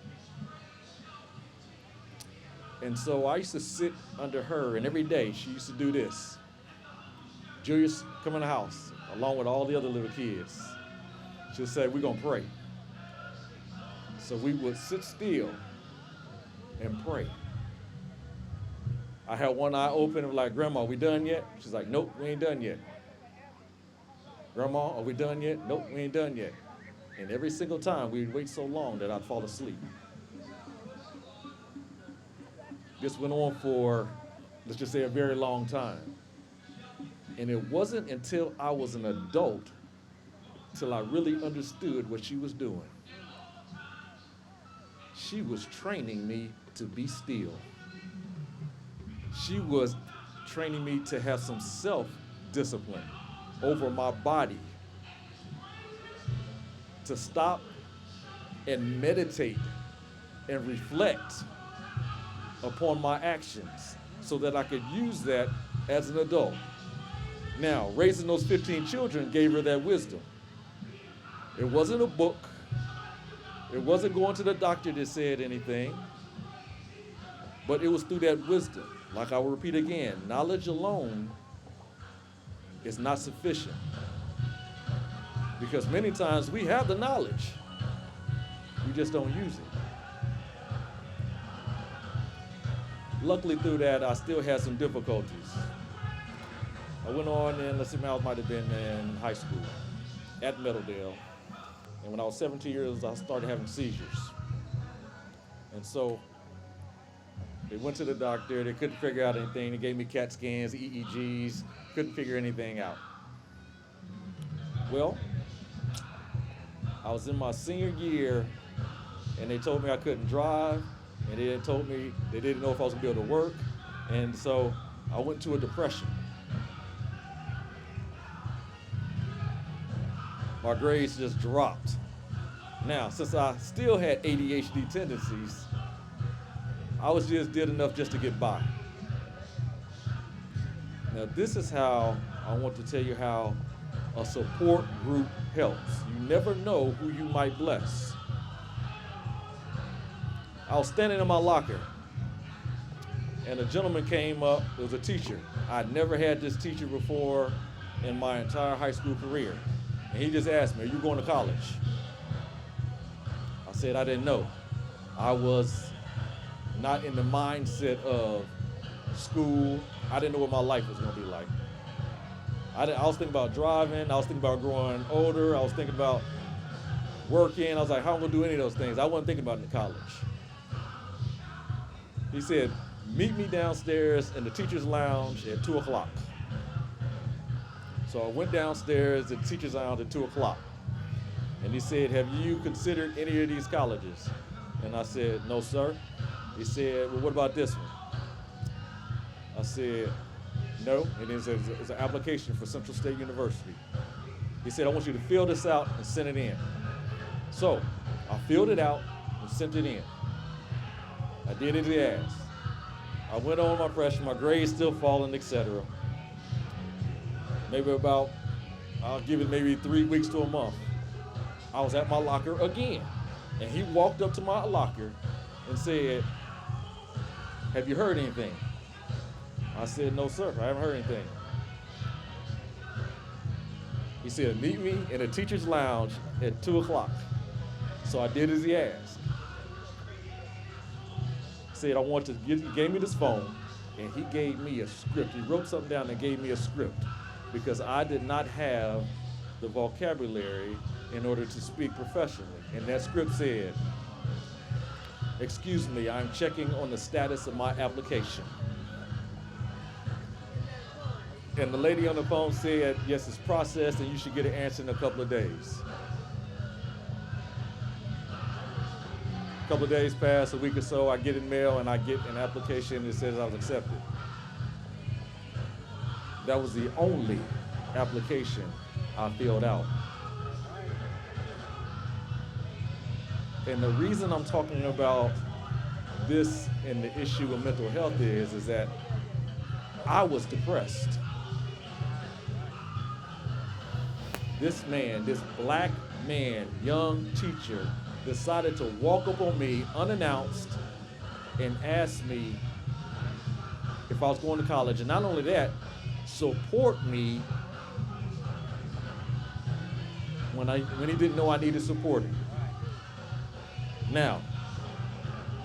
And so I used to sit under her, and every day she used to do this. Julius, come in the house, along with all the other little kids. She'll say, we're going to pray. So we would sit still and pray. I had one eye open and was like, Grandma, are we done yet? She's like, nope, we ain't done yet. Grandma, are we done yet? Nope, we ain't done yet. And every single time we'd wait so long that I'd fall asleep. This went on for, let's just say, a very long time. And it wasn't until I was an adult till I really understood what she was doing. She was training me to be still. She was training me to have some self-discipline over my body, to stop and meditate and reflect upon my actions so that I could use that as an adult. Now, raising those 15 children gave her that wisdom. It wasn't a book. It wasn't going to the doctor that said anything, but it was through that wisdom. Like I will repeat again, knowledge alone is not sufficient. Because many times we have the knowledge, we just don't use it. Luckily through that, I still had some difficulties. I went on and let's see, I might have been in high school at Middledale. And when I was 17 years old, I started having seizures. And so they went to the doctor, they couldn't figure out anything. They gave me CAT scans, EEGs, couldn't figure anything out. Well, I was in my senior year and they told me I couldn't drive, and they told me they didn't know if I was gonna be able to work. And so I went to a depression. My grades just dropped. Now, since I still had ADHD tendencies, I was just did enough just to get by. Now, this is how I want to tell you how a support group helps. You never know who you might bless. I was standing in my locker, and a gentleman came up. It was a teacher. I'd never had this teacher before in my entire high school career. And he just asked me, are you going to college? I said I didn't know. I was not in the mindset of school. I didn't know what my life was going to be like. I was thinking about driving. I was thinking about growing older. I was thinking about working. I was like, how am I going to do any of those things? I wasn't thinking about it in college. He said, meet me downstairs in the teacher's lounge at 2 o'clock. So I went downstairs to the teacher's lounge at 2 o'clock. And he said, have you considered any of these colleges? And I said, no, sir. He said, well, what about this one? I said, no. And he said, it's an application for Central State University. He said, I want you to fill this out and send it in. So I filled it out and sent it in. I did it as asked. I went on my freshman, my grades still falling, etc. Maybe about, I'll give it maybe 3 weeks to a month. I was at my locker again. And he walked up to my locker and said, have you heard anything? I said, no, sir, I haven't heard anything. He said, meet me in the teacher's lounge at 2 o'clock. So I did as he asked. He said, I want to he gave me this phone, and he gave me a script. He wrote something down and gave me a script because I did not have the vocabulary in order to speak professionally. And that script said, excuse me, I'm checking on the status of my application. And the lady on the phone said, yes, it's processed and you should get an answer in a couple of days. A couple of days pass, a week or so, I get in mail and I get an application that says I was accepted. That was the only application I filled out. And the reason I'm talking about this and the issue of mental health is that I was depressed. This man, this black man, young teacher, decided to walk up on me unannounced and ask me if I was going to college. And not only that, support me when he didn't know I needed supporting. Now,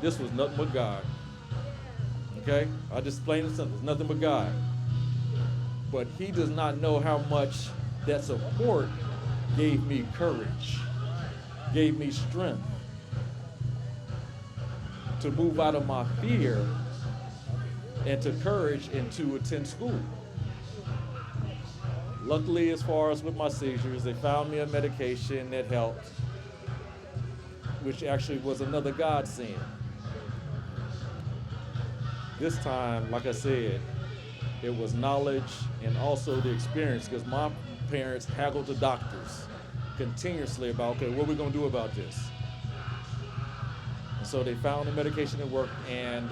this was nothing but God. Okay? I just plain and simple, it's nothing but God. But he does not know how much that support gave me courage, gave me strength to move out of my fear and to courage and to attend school. Luckily, as far as with my seizures, they found me a medication that helped, which actually was another godsend. This time, like I said, it was knowledge and also the experience, because my parents haggled the doctors continuously about, okay, what are we gonna do about this? And so they found the medication that worked, and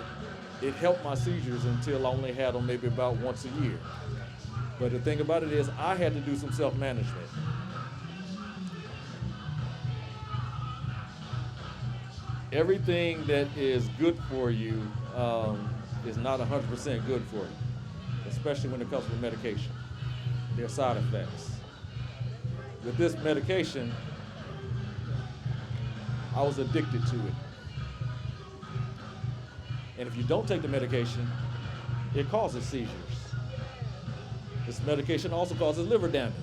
it helped my seizures until I only had them maybe about once a year. But the thing about it is, I had to do some self-management. Everything that is good for you is not 100% good for you, especially when it comes with medication. There are side effects. With this medication, I was addicted to it. And if you don't take the medication, it causes seizures. This medication also causes liver damage.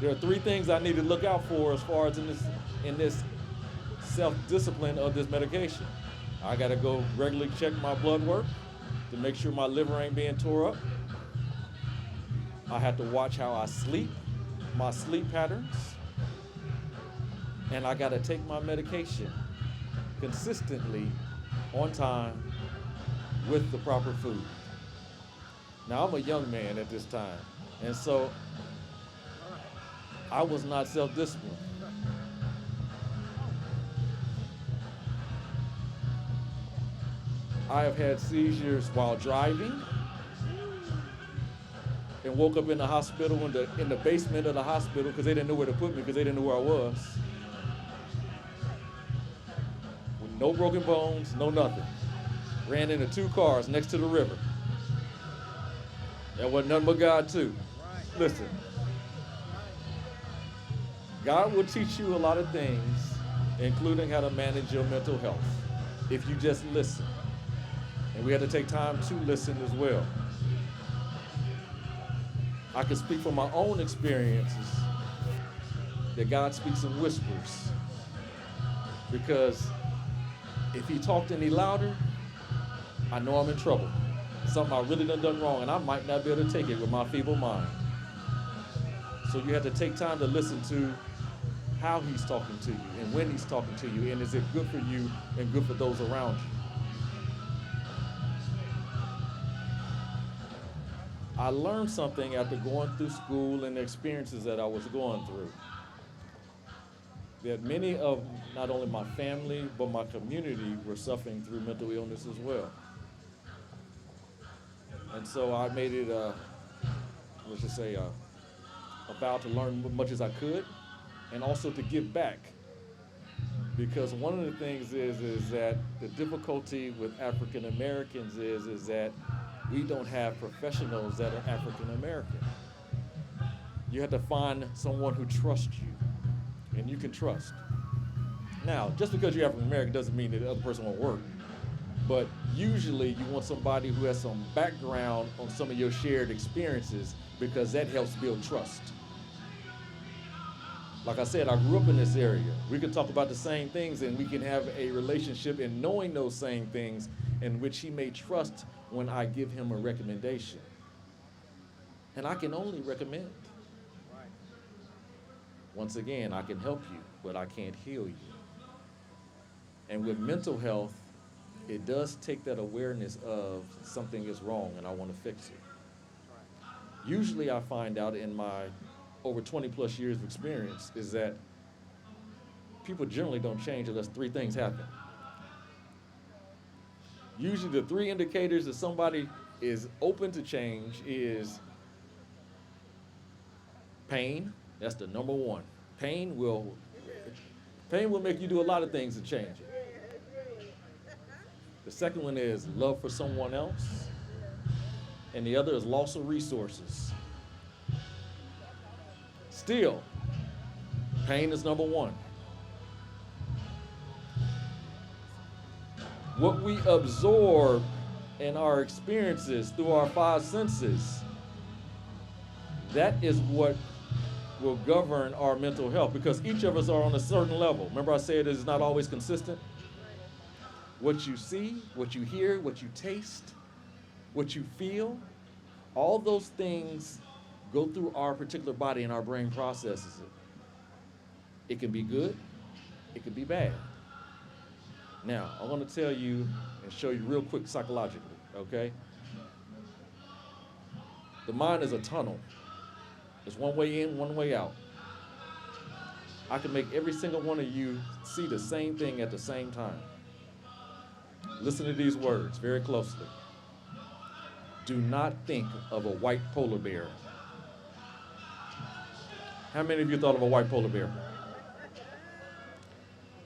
There are 3 things I need to look out for as far as in this self-discipline of this medication. I gotta go regularly check my blood work to make sure my liver ain't being tore up. I have to watch how I sleep, my sleep patterns, and I gotta take my medication consistently on time with the proper food. Now, I'm a young man at this time, and so I was not self-disciplined. I have had seizures while driving and woke up in the hospital in the basement of the hospital because they didn't know where to put me because they didn't know where I was. With no broken bones, no nothing. Ran into 2 cars next to the river. That wasn't nothing but God too. Listen, God will teach you a lot of things, including how to manage your mental health, if you just listen. And we had to take time to listen as well. I can speak from my own experiences that God speaks in whispers. Because if he talked any louder, I know I'm in trouble. Something I really done wrong, and I might not be able to take it with my feeble mind. So you have to take time to listen to how he's talking to you and when he's talking to you, and is it good for you and good for those around you. I learned something after going through school and the experiences that I was going through. That many of not only my family, but my community were suffering through mental illness as well. And so I made it, let's just say, a vow to learn as much as I could, and also to give back Because one of the things is that the difficulty with African Americans is that we don't have professionals that are African American. You have to find someone who trusts you and you can trust. Now, just because you're African American doesn't mean that the other person won't work. But usually you want somebody who has some background on some of your shared experiences because that helps build trust. Like I said, I grew up in this area. We can talk about the same things and we can have a relationship in knowing those same things in which he may trust when I give him a recommendation. And I can only recommend. Once again, I can help you, but I can't heal you. And with mental health, it does take that awareness of something is wrong and I want to fix it. Usually I find out in my over 20 plus years of experience is that people generally don't change unless three things happen. Usually the three indicators that somebody is open to change is pain. That's the number one. Pain will make you do a lot of things to change it. The second one is love for someone else. And the other is loss of resources. Still, pain is number one. What we absorb in our experiences through our five senses, that is what will govern our mental health, because each of us are on a certain level. Remember I said it's not always consistent? What you see, what you hear, what you taste, what you feel, all those things go through our particular body and our brain processes it. It can be good, it can be bad. Now, I want to tell you and show you real quick psychologically, okay? The mind is a tunnel. It's one way in, one way out. I can make every single one of you see the same thing at the same time. Listen to these words very closely. Do not think of a white polar bear. How many of you thought of a white polar bear?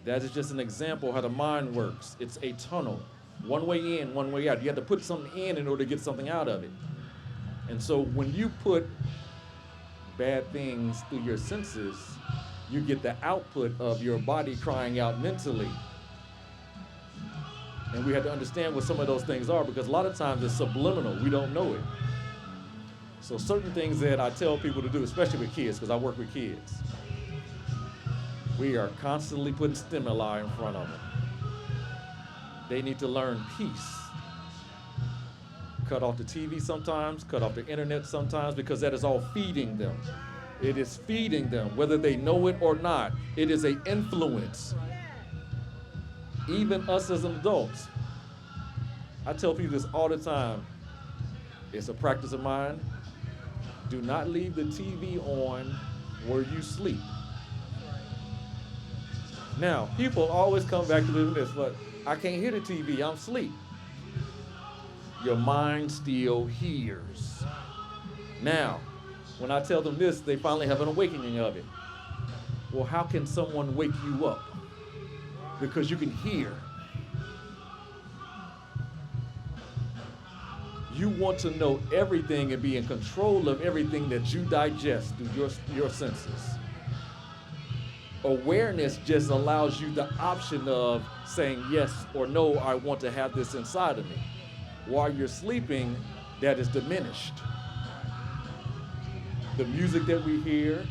That is just an example of how the mind works. It's a tunnel, one way in, one way out. You have to put something in order to get something out of it. And so when you put bad things through your senses, you get the output of your body crying out mentally. And we have to understand what some of those things are, because a lot of times it's subliminal. We don't know it. So certain things that I tell people to do, especially with kids, because I work with kids, we are constantly putting stimuli in front of them. They need to learn peace. Cut off the TV sometimes, cut off the internet sometimes, because that is all feeding them. It is feeding them, whether they know it or not. It is an influence. Even us as adults. I tell people this all the time. It's a practice of mine. Do not leave the TV on where you sleep. Now, people always come back to this, but I can't hear the TV, I'm asleep. Your mind still hears. Now, when I tell them this, they finally have an awakening of it. Well, how can someone wake you up? Because you can hear. You want to know everything and be in control of everything that you digest through your senses. Awareness just allows you the option of saying yes or no, I want to have this inside of me. While you're sleeping, that is diminished. The music that we hear,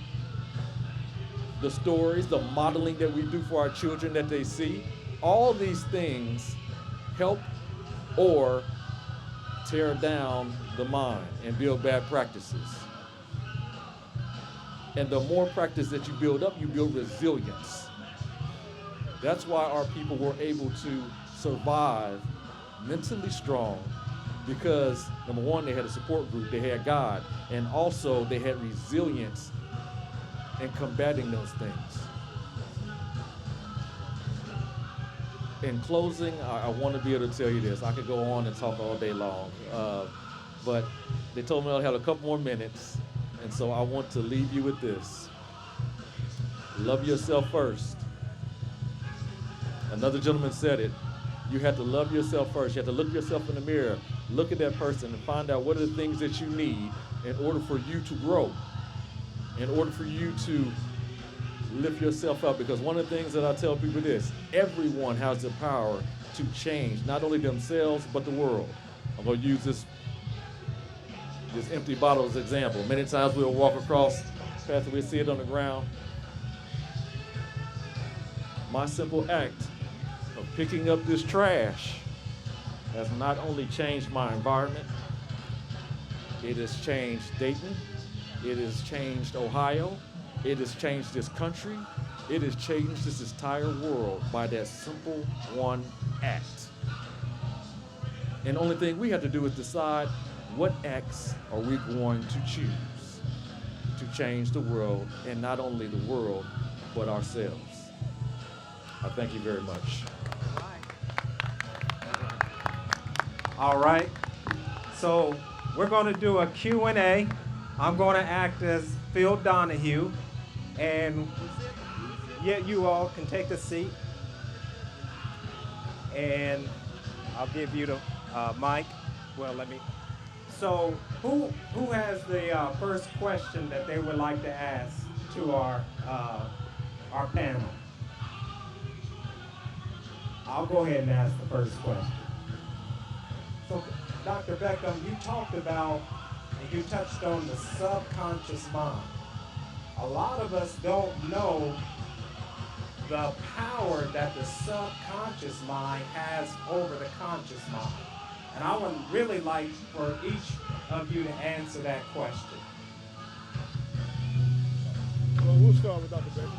the stories, the modeling that we do for our children that they see, all these things help or tear down the mind and build bad practices. And the more practice that you build up, you build resilience. That's why our people were able to survive mentally strong, because number one, they had a support group, they had God, and also they had resilience in combating those things. In closing, I want to be able to tell you this. I could go on and talk all day long, but they told me I had a couple more minutes, and so I want to leave you with this. Love yourself first. Another gentleman said it. You have to love yourself first. You have to look yourself in the mirror, look at that person, and find out what are the things that you need in order for you to grow, in order for you to lift yourself up. Because one of the things that I tell people is, everyone has the power to change, not only themselves, but the world. I'm going to use this empty bottle as an example. Many times we'll walk across, Pastor, we'll see it on the ground. My simple act of picking up this trash has not only changed my environment, it has changed Dayton, it has changed Ohio, it has changed this country, it has changed this entire world by that simple one act. And the only thing we have to do is decide what acts are we going to choose to change the world, and not only the world, but ourselves. I thank you very much. All right. So we're going to do a Q&A. I'm going to act as Phil Donahue, and you all can take a seat. And I'll give you the mic. Well, So who has the first question that they would like to ask to our panel? I'll go ahead and ask the first question. So, Dr. Beckham, you talked about and you touched on the subconscious mind. A lot of us don't know the power that the subconscious mind has over the conscious mind. And I would really like for each of you to answer that question. Well, we'll start with Dr. Baker.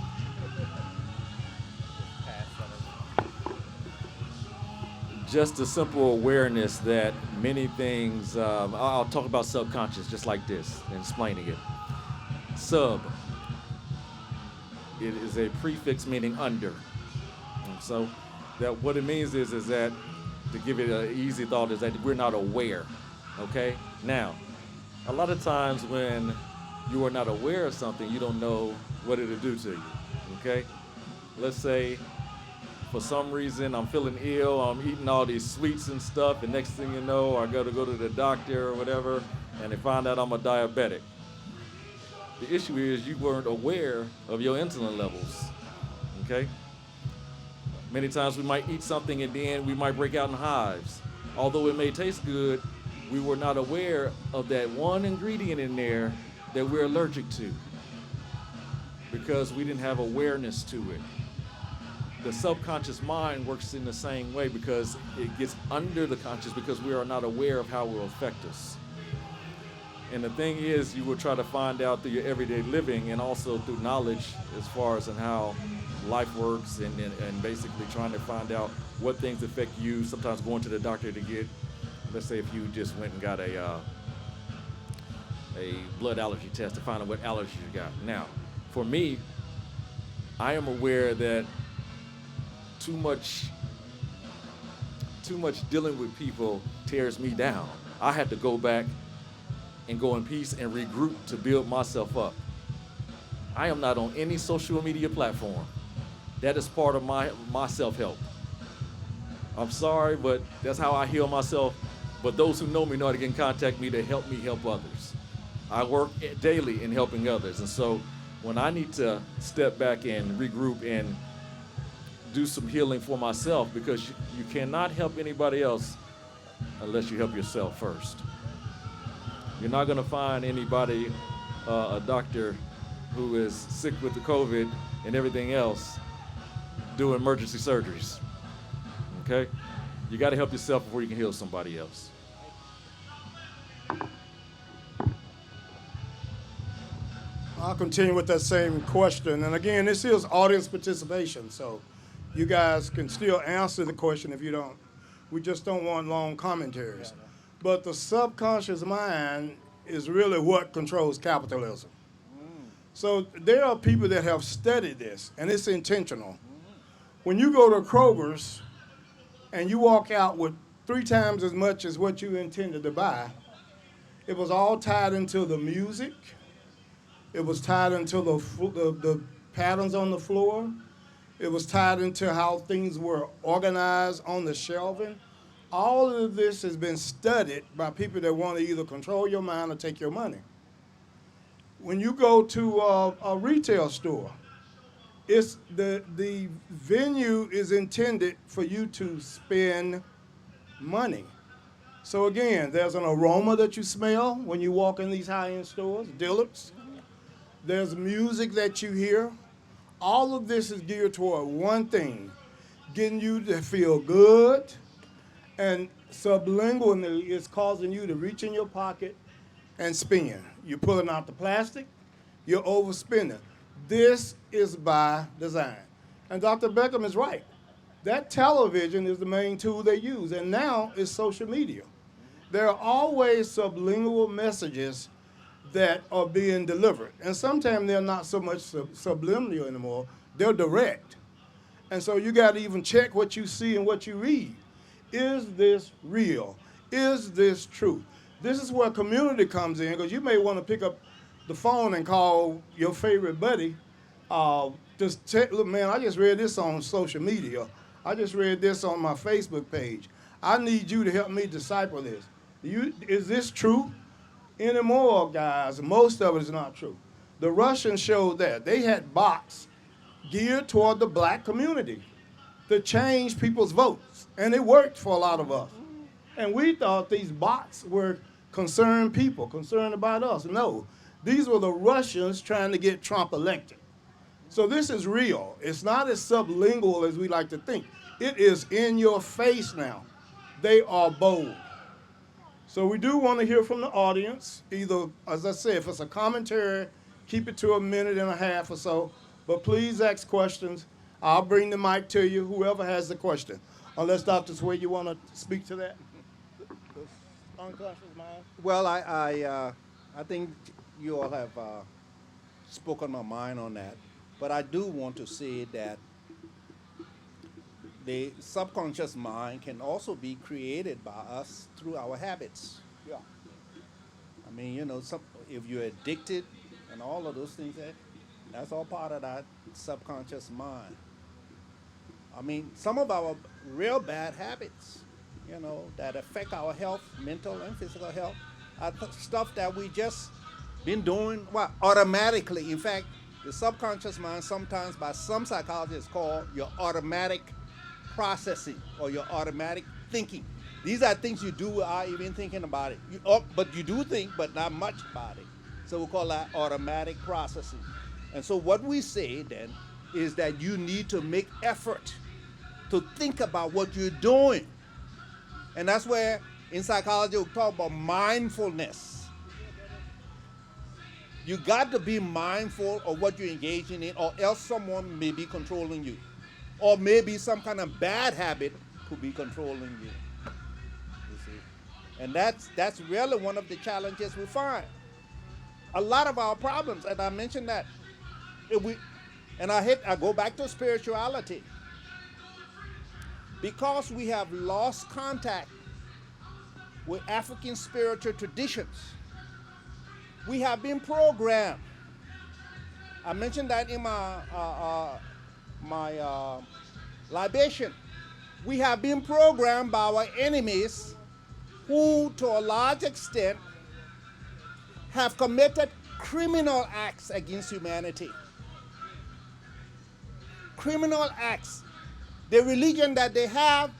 Just the simple awareness that many things, I'll talk about subconscious just like this and explaining it. Sub, it is a prefix meaning under. And so that what it means is that, to give it an easy thought, is that we're not aware, okay? Now, a lot of times when you are not aware of something, you don't know what it'll do to you, okay? Let's say, for some reason, I'm feeling ill, I'm eating all these sweets and stuff, and next thing you know, I gotta go to the doctor or whatever, and they find out I'm a diabetic. The issue is you weren't aware of your insulin levels, okay? Many times we might eat something and then we might break out in hives. Although it may taste good, we were not aware of that one ingredient in there that we're allergic to because we didn't have awareness to it. The subconscious mind works in the same way because it gets under the conscious because we are not aware of how it will affect us. And the thing is, you will try to find out through your everyday living and also through knowledge as far as in how life works and basically trying to find out what things affect you. Sometimes going to the doctor to get, let's say if you just went and got a blood allergy test to find out what allergy you got. Now, for me, I am aware that too much dealing with people tears me down. I had to go back and go in peace and regroup to build myself up. I am not on any social media platform. That is part of my self-help. I'm sorry, but that's how I heal myself. But those who know me know how to get in contact with me to help me help others. I work daily in helping others. And so when I need to step back and regroup and do some healing for myself, because you cannot help anybody else unless you help yourself first. You're not going to find anybody, a doctor who is sick with the COVID and everything else, do emergency surgeries, okay? You got to help yourself before you can heal somebody else. I'll continue with that same question. And again, this is audience participation, so you guys can still answer the question if you don't. We just don't want long commentaries. But the subconscious mind is really what controls capitalism. So there are people that have studied this, and it's intentional. When you go to Kroger's and you walk out with 3 times as much as what you intended to buy, it was all tied into the music. It was tied into the patterns on the floor. It was tied into how things were organized on the shelving. All of this has been studied by people that want to either control your mind or take your money. When you go to a retail store, it's the venue is intended for you to spend money. So again, there's an aroma that you smell when you walk in these high-end stores, Dillard's. There's music that you hear. All of this is geared toward one thing, getting you to feel good, and sublingually it's causing you to reach in your pocket and spend. You're pulling out the plastic, you're overspending. This is by design. And Dr. Beckham is right. That television is the main tool they use, and now it's social media. There are always sublingual messages that are being delivered. And sometimes they're not so much subliminal anymore, they're direct. And so you got to even check what you see and what you read. Is this real? Is this true? This is where community comes in, because you may want to pick up the phone and call your favorite buddy. Just check, look, man, I just read this on social media. I just read this on my Facebook page. I need you to help me decipher this. Is this true? Anymore, guys, most of it is not true. The Russians showed that. They had bots geared toward the black community to change people's votes, and it worked for a lot of us. And we thought these bots were concerned people, concerned about us. No, these were the Russians trying to get Trump elected. So this is real. It's not as sublingual as we like to think. It is in your face now. They are bold. So we do want to hear from the audience, either, as I said, if it's a commentary, keep it to a minute and a half or so, but please ask questions. I'll bring the mic to you, whoever has the question. Unless, Dr. Swade, you want to speak to that? The unconscious mind? Well, I think you all have spoken my mind on that, but I do want to say that the subconscious mind can also be created by us through our habits. Yeah. I mean, you know, if you're addicted and all of those things, that's all part of that subconscious mind. I mean, some of our real bad habits, you know, that affect our health, mental and physical health, are stuff that we just been doing, automatically. In fact, the subconscious mind sometimes by some psychologists called your automatic processing or your automatic thinking. These are things you do without even thinking about it. But you do think, but not much about it. So we call that automatic processing. And so what we say then is that you need to make effort to think about what you're doing. And that's where in psychology we talk about mindfulness. You got to be mindful of what you're engaging in, or else someone may be controlling you. Or maybe some kind of bad habit could be controlling you. You see? And that's really one of the challenges we find. A lot of our problems, and I mentioned that, I go back to spirituality. Because we have lost contact with African spiritual traditions, we have been programmed. I mentioned that in my libation. We have been programmed by our enemies who, to a large extent, have committed criminal acts against humanity. Criminal acts. The religion that they have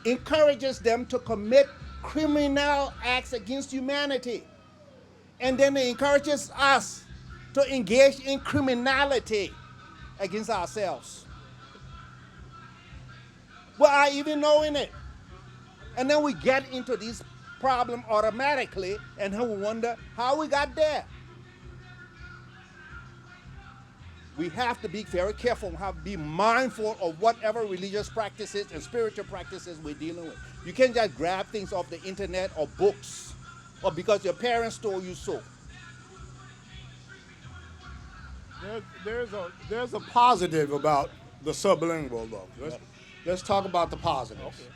encourages them to commit criminal acts against humanity. And then it encourages us to engage in criminality against ourselves without even knowing it. And then we get into this problem automatically, and then we wonder how we got there. We have to be very careful and have to be mindful of whatever religious practices and spiritual practices we're dealing with. You can't just grab things off the internet or books or because your parents told you so. There's a positive about the sublingual, though. Let's talk about the positives. Okay.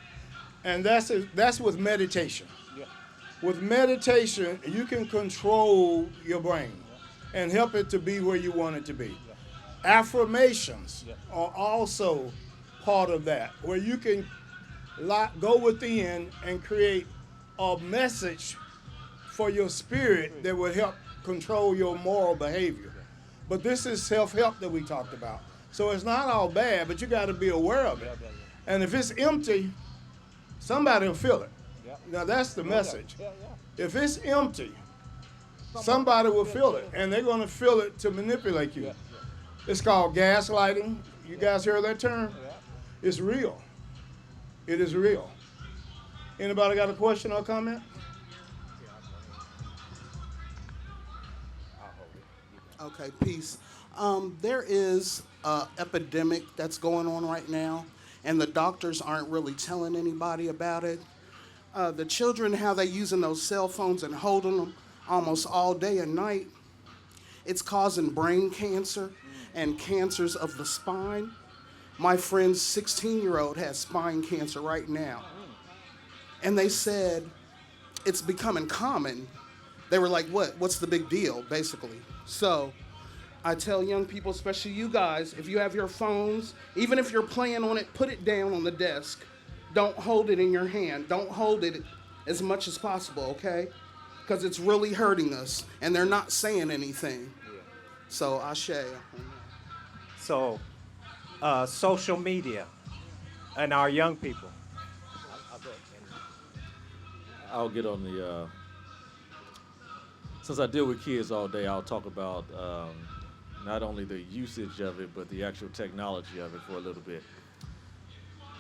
And that's with meditation. Yeah. With meditation, you can control your brain and help it to be where you want it to be. Affirmations are also part of that, where you can go within and create a message for your spirit that will help control your moral behavior. But this is self-help that we talked about. So it's not all bad, but you got to be aware of it. And if it's empty, somebody will feel it. Now that's the message. If it's empty, somebody will feel it, and they're going to feel it to manipulate you. It's called gaslighting. You guys hear that term? It's real. It is real. Anybody got a question or comment? Okay, peace. There is an epidemic that's going on right now, and the doctors aren't really telling anybody about it. The children, how they using those cell phones and holding them almost all day and night, it's causing brain cancer and cancers of the spine. My friend's 16-year-old has spine cancer right now. And they said it's becoming common. They were like, what's the big deal, basically? So I tell young people, especially you guys, if you have your phones, even if you're playing on it, put it down on the desk. Don't hold it in your hand. Don't hold it as much as possible, okay? Because it's really hurting us, and they're not saying anything. So, Ashe. So, social media and our young people. I'll get on the, since I deal with kids all day, I'll talk about not only the usage of it, but the actual technology of it for a little bit.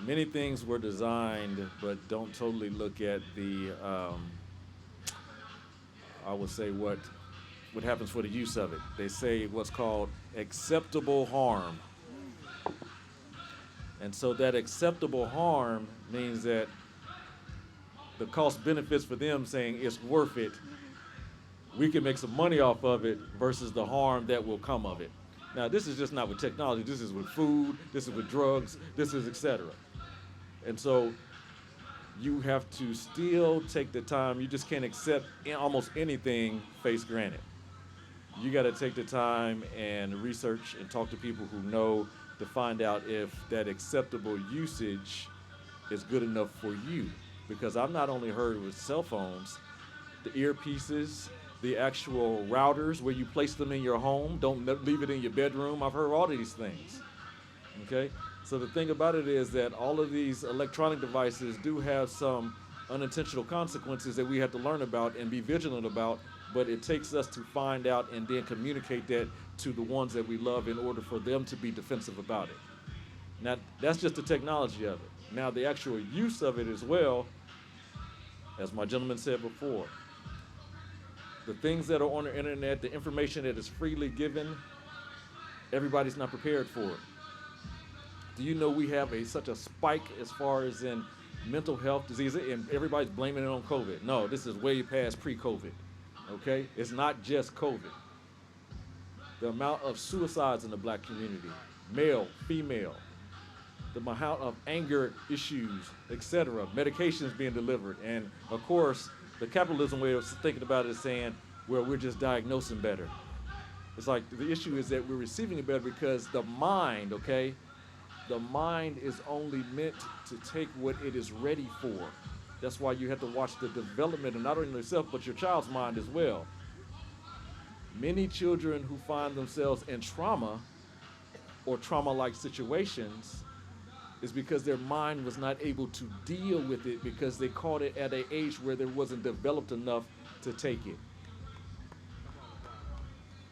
Many things were designed, but don't totally look at the, I would say what happens for the use of it. They say what's called acceptable harm. And so that acceptable harm means that the cost benefits for them saying it's worth it. We can make some money off of it versus the harm that will come of it. Now, this is just not with technology. This is with food. This is with drugs. This is et cetera. And so you have to still take the time. You just can't accept almost anything face granted. You got to take the time and research and talk to people who know to find out if that acceptable usage is good enough for you. Because I've not only heard with cell phones, the earpieces, the actual routers where you place them in your home, don't leave it in your bedroom. I've heard all of these things, okay? So the thing about it is that all of these electronic devices do have some unintentional consequences that we have to learn about and be vigilant about, but it takes us to find out and then communicate that to the ones that we love in order for them to be defensive about it. Now, that's just the technology of it. Now, the actual use of it as well, as my gentleman said before, the things that are on the internet, the information that is freely given, everybody's not prepared for it. Do you know we have such a spike as far as in mental health diseases, and everybody's blaming it on COVID? No, this is way past pre-COVID, okay? It's not just COVID. The amount of suicides in the black community, male, female, the amount of anger issues, etc., medications being delivered, and of course, the capitalism way of thinking about it is saying, well, we're just diagnosing better. It's like the issue is that we're receiving it better because the mind, okay, the mind is only meant to take what it is ready for. That's why you have to watch the development of not only yourself, but your child's mind as well. Many children who find themselves in trauma or trauma-like situations is because their mind was not able to deal with it because they caught it at an age where they wasn't developed enough to take it.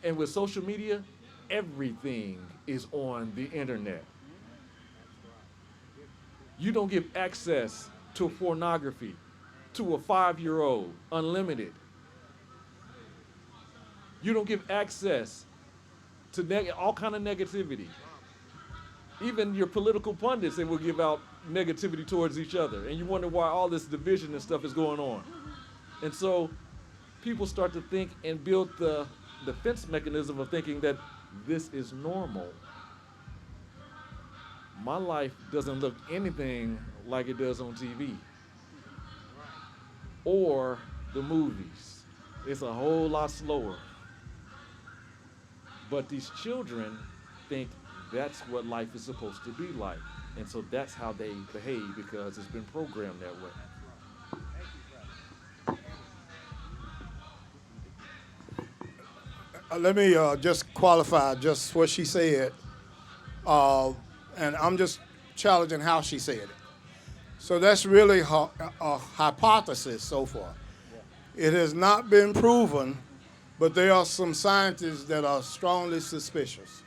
And with social media, everything is on the internet. You don't give access to pornography to a 5-year-old, unlimited. You don't give access to all kind of negativity. Even your political pundits, they will give out negativity towards each other. And you wonder why all this division and stuff is going on. And so people start to think and build the defense mechanism of thinking that this is normal. My life doesn't look anything like it does on TV or the movies. It's a whole lot slower. But these children think that's what life is supposed to be like. And so that's how they behave because it's been programmed that way. Let me just qualify just what she said, and I'm just challenging how she said it. So that's really a hypothesis so far. It has not been proven, but there are some scientists that are strongly suspicious.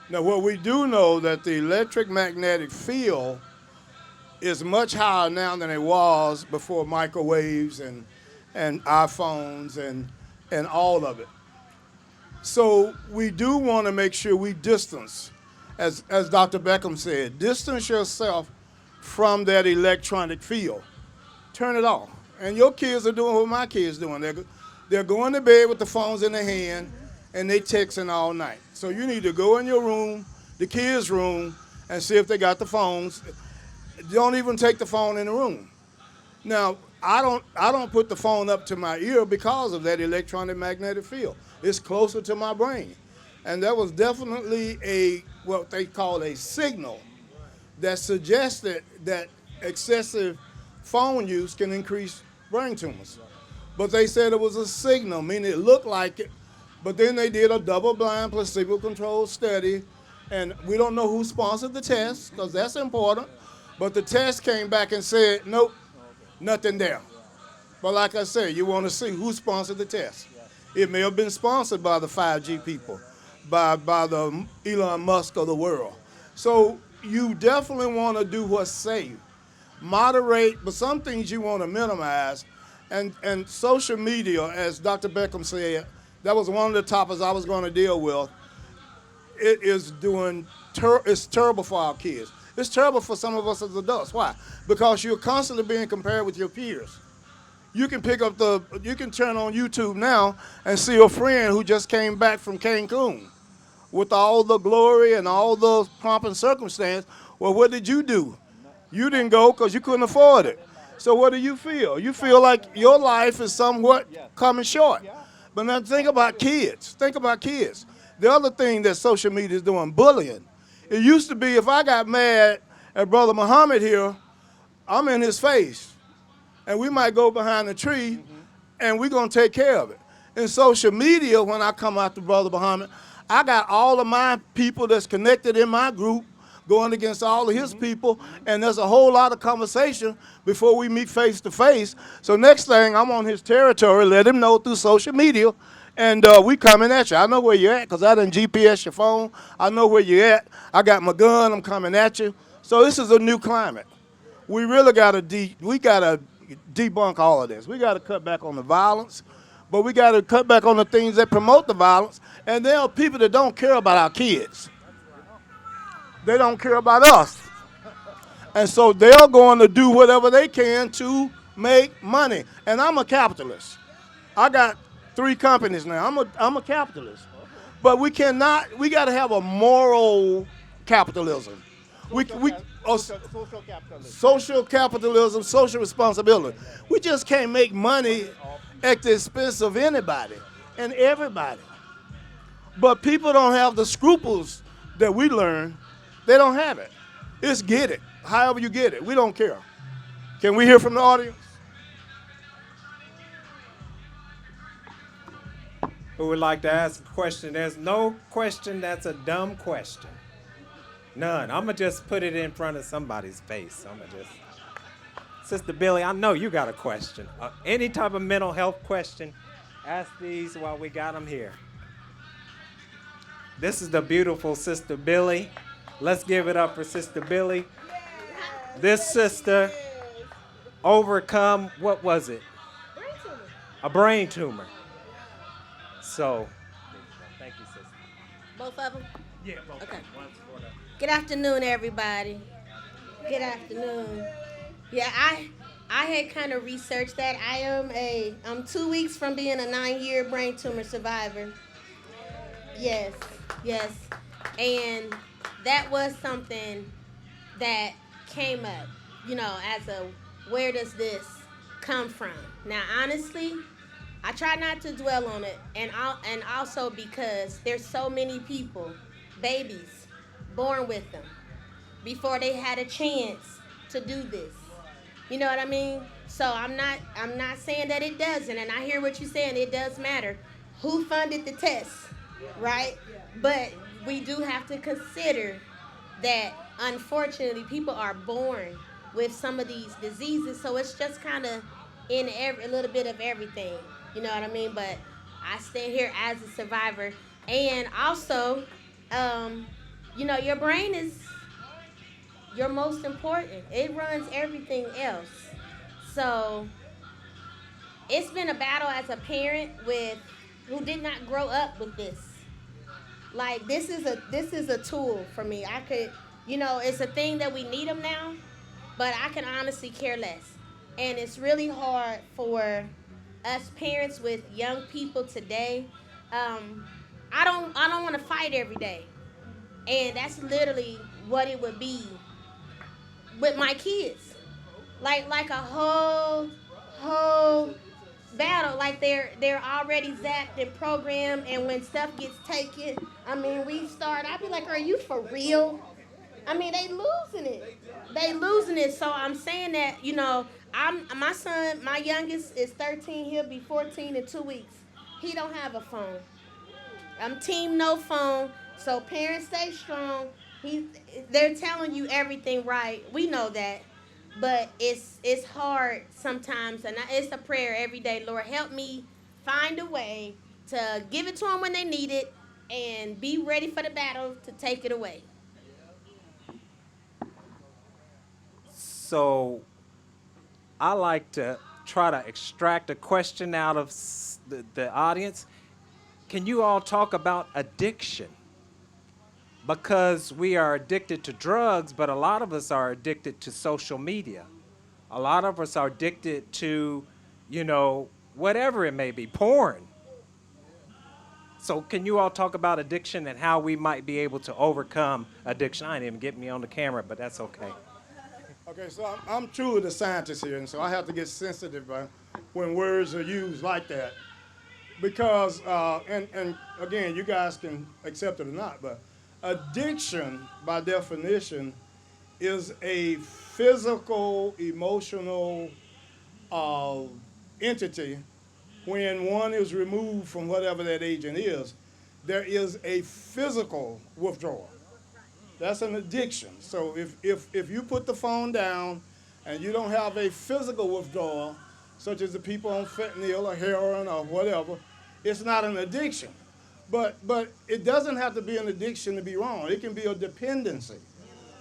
Now, what we do know that the electric magnetic field is much higher now than it was before microwaves and iPhones and all of it. So we do want to make sure we distance, as Dr. Beckham said, distance yourself from that electronic field. Turn it off. And your kids are doing what my kids doing. They're going to bed with the phones in their hand and they texting all night. So you need to go in your room, the kids' room, and see if they got the phones. Don't even take the phone in the room. Now, I don't put the phone up to my ear because of that electronic magnetic field. It's closer to my brain. And that was definitely what they call a signal that suggested that excessive phone use can increase brain tumors. But they said it was a signal, meaning it looked like it. But then they did a double-blind, placebo-controlled study, and we don't know who sponsored the test, because that's important. But the test came back and said, nope, nothing there. But like I said, you want to see who sponsored the test. It may have been sponsored by the 5G people, by the Elon Musk of the world. So you definitely want to do what's safe. Moderate, but some things you want to minimize. And social media, as Dr. Beckham said, that was one of the topics I was going to deal with. It is it's terrible for our kids. It's terrible for some of us as adults. Why? Because you're constantly being compared with your peers. You can turn on YouTube now and see a friend who just came back from Cancun with all the glory and all the pomp and circumstance. Well, what did you do? You didn't go because you couldn't afford it. So what do you feel? You feel like your life is somewhat coming short. But now think about kids. Think about kids. The other thing that social media is doing, bullying. It used to be if I got mad at Brother Muhammad here, I'm in his face. And we might go behind a tree and we're going to take care of it. In social media, when I come out to Brother Muhammad, I got all of my people that's connected in my group going against all of his people, and there's a whole lot of conversation before we meet face to face. So next thing, I'm on his territory, let him know through social media, and we coming at you. I know where you're at because I done GPS your phone. I know where you're at. I got my gun. I'm coming at you. So this is a new climate. We really got to debunk all of this. We got to cut back on the violence, but we got to cut back on the things that promote the violence. And there are people that don't care about our kids. They don't care about us. And so they're going to do whatever they can to make money. And I'm a capitalist. I got 3 companies now. I'm a capitalist. But we got to have a moral capitalism. Social capitalism, social responsibility. We just can't make money at the expense of anybody and everybody. But people don't have the scruples that we learn. They don't have it. It's get it. However you get it. We don't care. Can we hear from the audience? Who would like to ask a question? There's no question that's a dumb question. None. I'm going to just put it in front of somebody's face. Sister Billy, I know you got a question. Any type of mental health question, ask these while we got them here. This is the beautiful Sister Billy. Let's give it up for Sister Billy. This sister overcome, what was it? Brain tumor. A brain tumor. So, thank you, sister. Both of them? Yeah, both. Okay. One's for the... Good afternoon, everybody. Good afternoon. Yeah, I had kind of researched that. I'm 2 weeks from being a 9-year brain tumor survivor. Yes. And that was something that came up, as a where does this come from? Now, honestly, I try not to dwell on it, and also because there's so many people, babies, born with them before they had a chance to do this. You know what I mean? So I'm not saying that it doesn't, and I hear what you're saying. It does matter who funded the test, right? But we do have to consider that unfortunately people are born with some of these diseases, so it's just kind of in a little bit of everything. You know what I mean? But I stand here as a survivor, and also, your brain is your most important. It runs everything else. So it's been a battle as a parent with who did not grow up with this. Like this is a tool for me. I could, it's a thing that we need them now, but I can honestly care less. And it's really hard for us parents with young people today. I don't want to fight every day, and that's literally what it would be with my kids. Like a whole battle. Like they're already zapped and programmed, and when stuff gets taken, I'd be like, are you for real? They losing it. They losing it. So I'm saying that, my son, my youngest is 13. He'll be 14 in 2 weeks. He don't have a phone. I'm team no phone. So parents, stay strong. They're telling you everything right. We know that. But it's hard sometimes, and it's a prayer every day. Lord, help me find a way to give it to them when they need it and be ready for the battle to take it away. So I like to try to extract a question out of the audience. Can you all talk about addiction? Because we are addicted to drugs, but a lot of us are addicted to social media. A lot of us are addicted to, whatever it may be, porn. So can you all talk about addiction and how we might be able to overcome addiction? I didn't even get me on the camera, but that's okay. Okay, so I'm truly the scientist here, and so I have to get sensitive when words are used like that. Because, and again, you guys can accept it or not, but addiction, by definition, is a physical, emotional entity. When one is removed from whatever that agent is, there is a physical withdrawal. That's an addiction. So if you put the phone down and you don't have a physical withdrawal, such as the people on fentanyl or heroin or whatever, it's not an addiction. But it doesn't have to be an addiction to be wrong. It can be a dependency.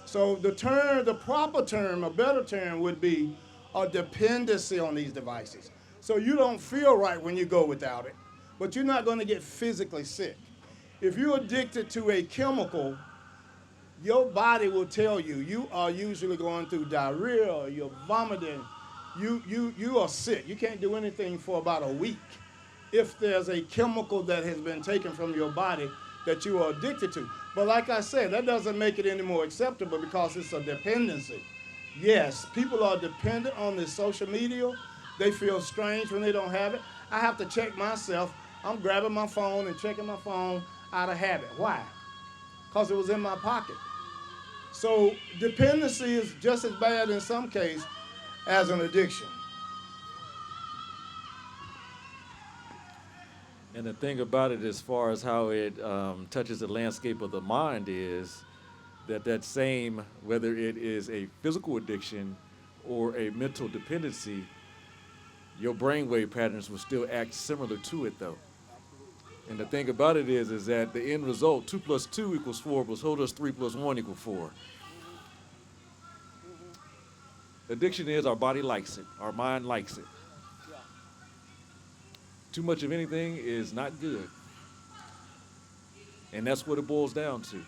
So the proper term, a better term would be a dependency on these devices. So you don't feel right when you go without it, but you're not going to get physically sick. If you're addicted to a chemical, your body will tell you are usually going through diarrhea, or you're vomiting, you are sick. You can't do anything for about a week if there's a chemical that has been taken from your body that you are addicted to. But like I said, that doesn't make it any more acceptable because it's a dependency. Yes, people are dependent on this social media. They feel strange when they don't have it. I have to check myself. I'm grabbing my phone and checking my phone out of habit. Why? Because it was in my pocket. So dependency is just as bad in some cases as an addiction. And the thing about it, as far as how it touches the landscape of the mind, is that same, whether it is a physical addiction or a mental dependency, your brainwave patterns will still act similar to it, though. And the thing about it is that the end result, 2 + 2 = 4, plus hold us 3 + 1 = 4. Addiction is our body likes it, our mind likes it. Too much of anything is not good. And that's what it boils down to.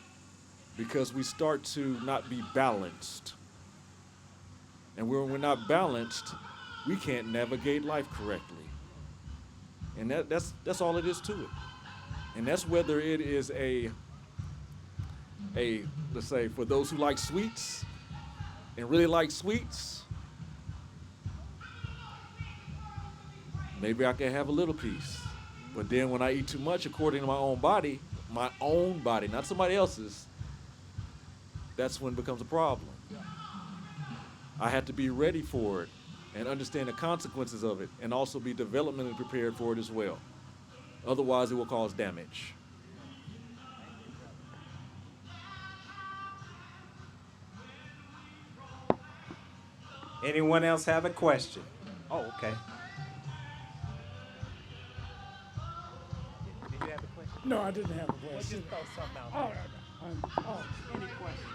Because we start to not be balanced. And when we're not balanced, we can't navigate life correctly. And that's all it is to it. And that's whether it is a let's say, for those who like sweets and really like sweets, maybe I can have a little piece. But then when I eat too much, according to my own body, not somebody else's, that's when it becomes a problem. I had to be ready for it and understand the consequences of it, and also be developmentally prepared for it as well. Otherwise, it will cause damage. Anyone else have a question? Oh, okay. Did you have a question? No, I didn't have a question. Well, just throw something out Oh, there. Any questions?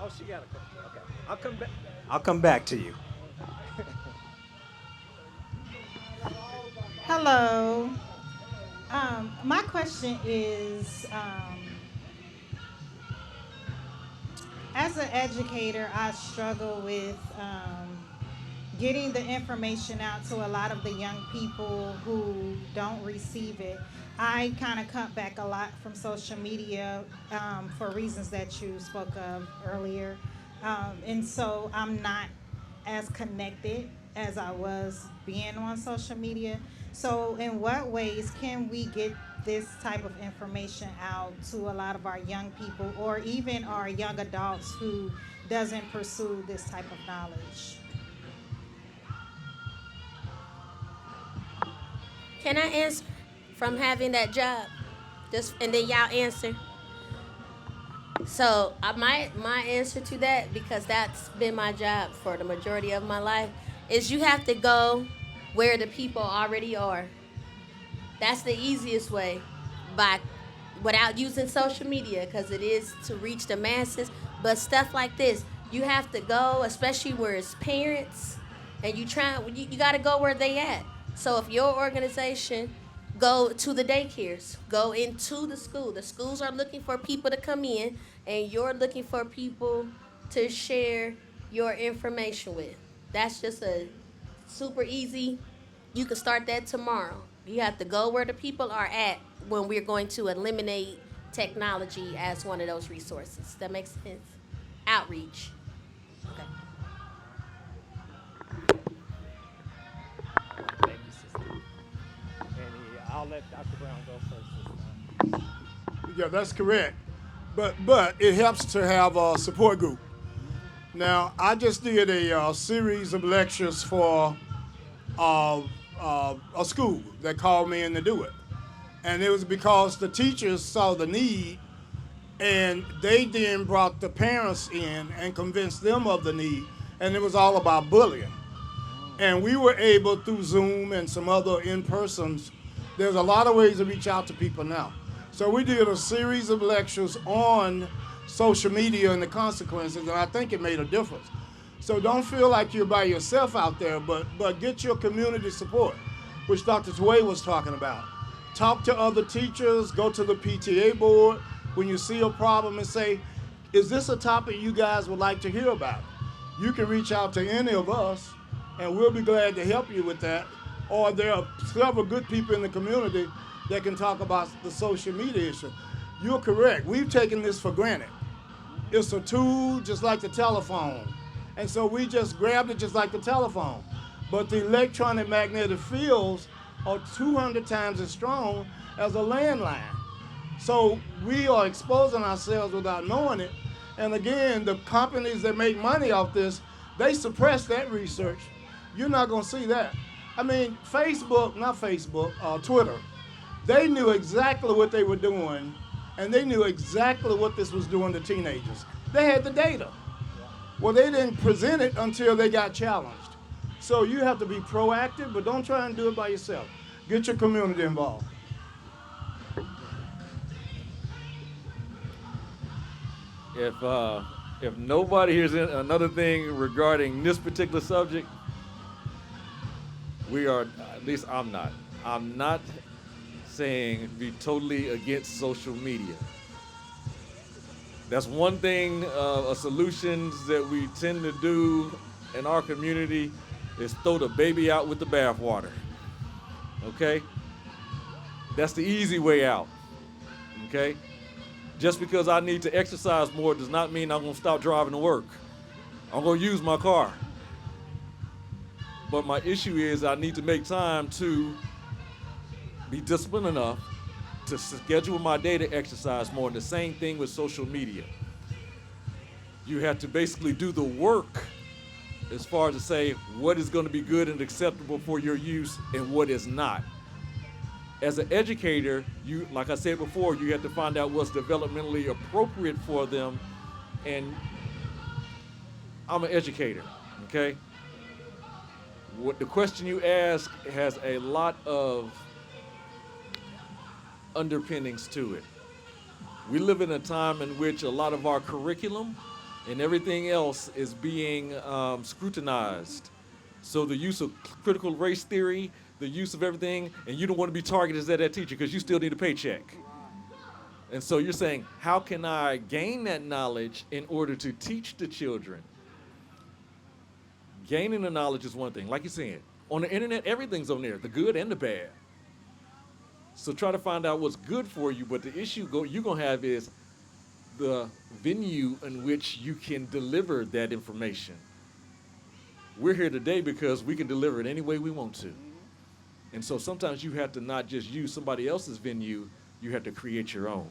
Oh, she got a question. Okay. I'll come back. I'll come back to you. Hello. My question is, as an educator, I struggle with getting the information out to a lot of the young people who don't receive it. I kind of cut back a lot from social media for reasons that you spoke of earlier. And so I'm not as connected as I was being on social media. So in what ways can we get this type of information out to a lot of our young people, or even our young adults who doesn't pursue this type of knowledge? Can I answer from having that job? Just and then y'all answer. So my answer to that, because that's been my job for the majority of my life, is you have to go where the people already are. That's the easiest way, without using social media, because it is to reach the masses. But stuff like this, you have to go, especially where it's parents, and you got to go where they at. So if your organization, go to the daycares, go into the school. The schools are looking for people to come in, and you're looking for people to share your information with. That's just a super easy. You can start that tomorrow. You have to go where the people are at when we're going to eliminate technology as one of those resources. That makes sense? Outreach. Okay. Thank you, sister. And I'll let Dr. Brown go first this time. Yeah, that's correct. But it helps to have a support group. Now, I just did a series of lectures for a school that called me in to do it. And it was because the teachers saw the need, and they then brought the parents in and convinced them of the need, and it was all about bullying. And we were able, through Zoom and some other in-persons, there's a lot of ways to reach out to people now. So we did a series of lectures on social media and the consequences, and I think it made a difference. So don't feel like you're by yourself out there, but get your community support, which Dr. Tway was talking about. Talk to other teachers, go to the PTA board when you see a problem and say, is this a topic you guys would like to hear about? You can reach out to any of us, and we'll be glad to help you with that. Or there are several good people in the community that can talk about the social media issue. You're correct. We've taken this for granted. It's a tool just like the telephone. And so we just grabbed it just like the telephone. But the electronic magnetic fields are 200 times as strong as a landline. So we are exposing ourselves without knowing it. And again, the companies that make money off this, they suppress that research. You're not gonna see that. I mean, Twitter, they knew exactly what they were doing, and they knew exactly what this was doing to teenagers. They had the data. Well, they didn't present it until they got challenged. So you have to be proactive, but don't try and do it by yourself. Get your community involved. If nobody hears another thing regarding this particular subject, we are, at least I'm not. I'm not saying be totally against social media. That's one thing, solutions that we tend to do in our community is throw the baby out with the bathwater, okay? That's the easy way out, okay? Just because I need to exercise more does not mean I'm gonna stop driving to work. I'm gonna use my car. But my issue is I need to make time to be disciplined enough to schedule my day to exercise more. And the same thing with social media. You have to basically do the work as far as to say what is going to be good and acceptable for your use and what is not. As an educator, you, like I said before, you have to find out what's developmentally appropriate for them. And I'm an educator, okay? What the question you ask has a lot of underpinnings to it. We live in a time in which a lot of our curriculum and everything else is being scrutinized. So the use of critical race theory, the use of everything, and you don't want to be targeted as that teacher because you still need a paycheck. And so you're saying, how can I gain that knowledge in order to teach the children? Gaining the knowledge is one thing. Like you're saying, on the internet, everything's on there, the good and the bad. So try to find out what's good for you, but the issue you're going to have is the venue in which you can deliver that information. We're here today because we can deliver it any way we want to. And so sometimes you have to not just use somebody else's venue, you have to create your own.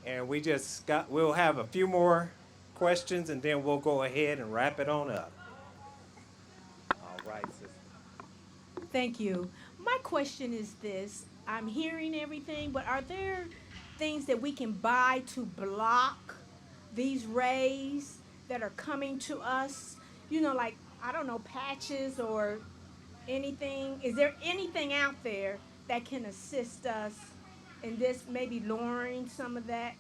And we'll have a few more questions and then we'll go ahead and wrap it on up. All right, sister. Thank you. My question is this. I'm hearing everything, but are there things that we can buy to block these rays that are coming to us? You know, like, I don't know, patches or anything. Is there anything out there that can assist us in this, maybe lowering some of that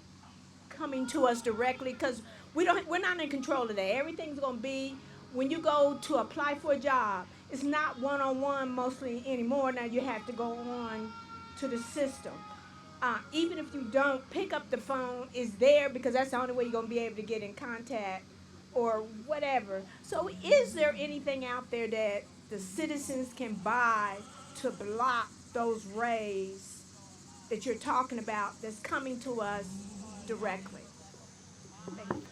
coming to us directly? Because we're not in control of that. Everything's going to be, when you go to apply for a job, it's not one-on-one mostly anymore. Now you have to go on to the system. Even if you don't pick up the phone, it's there because that's the only way you're going to be able to get in contact or whatever. So is there anything out there that the citizens can buy to block those rays that you're talking about that's coming to us directly? Thank you.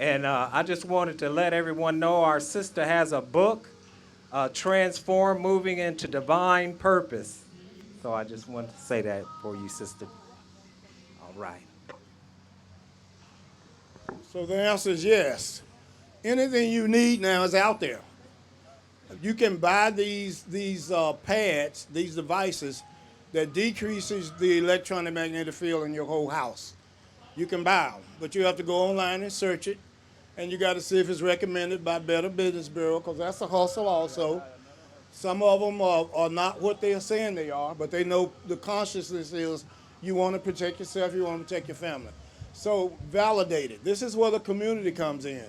And I just wanted to let everyone know our sister has a book, Transform, Moving into Divine Purpose. So I just wanted to say that for you, sister. All right. So the answer is yes. Anything you need now is out there. You can buy these pads, these devices that decreases the electronic magnetic field in your whole house. You can buy them, but you have to go online and search it, and you got to see if it's recommended by Better Business Bureau, because that's a hustle also. Some of them are not what they are saying they are, but they know the consciousness is you want to protect yourself, you want to protect your family. So validate it. This is where the community comes in.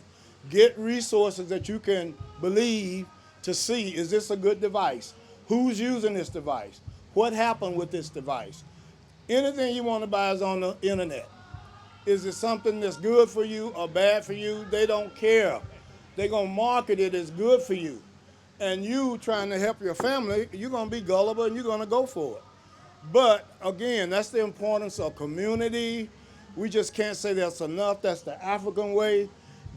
Get resources that you can believe to see, is this a good device? Who's using this device? What happened with this device? Anything you want to buy is on the internet. Is it something that's good for you or bad for you? They don't care. They're going to market it as good for you. And you trying to help your family, you're going to be gullible and you're going to go for it. But again, that's the importance of community. We just can't say that's enough. That's the African way.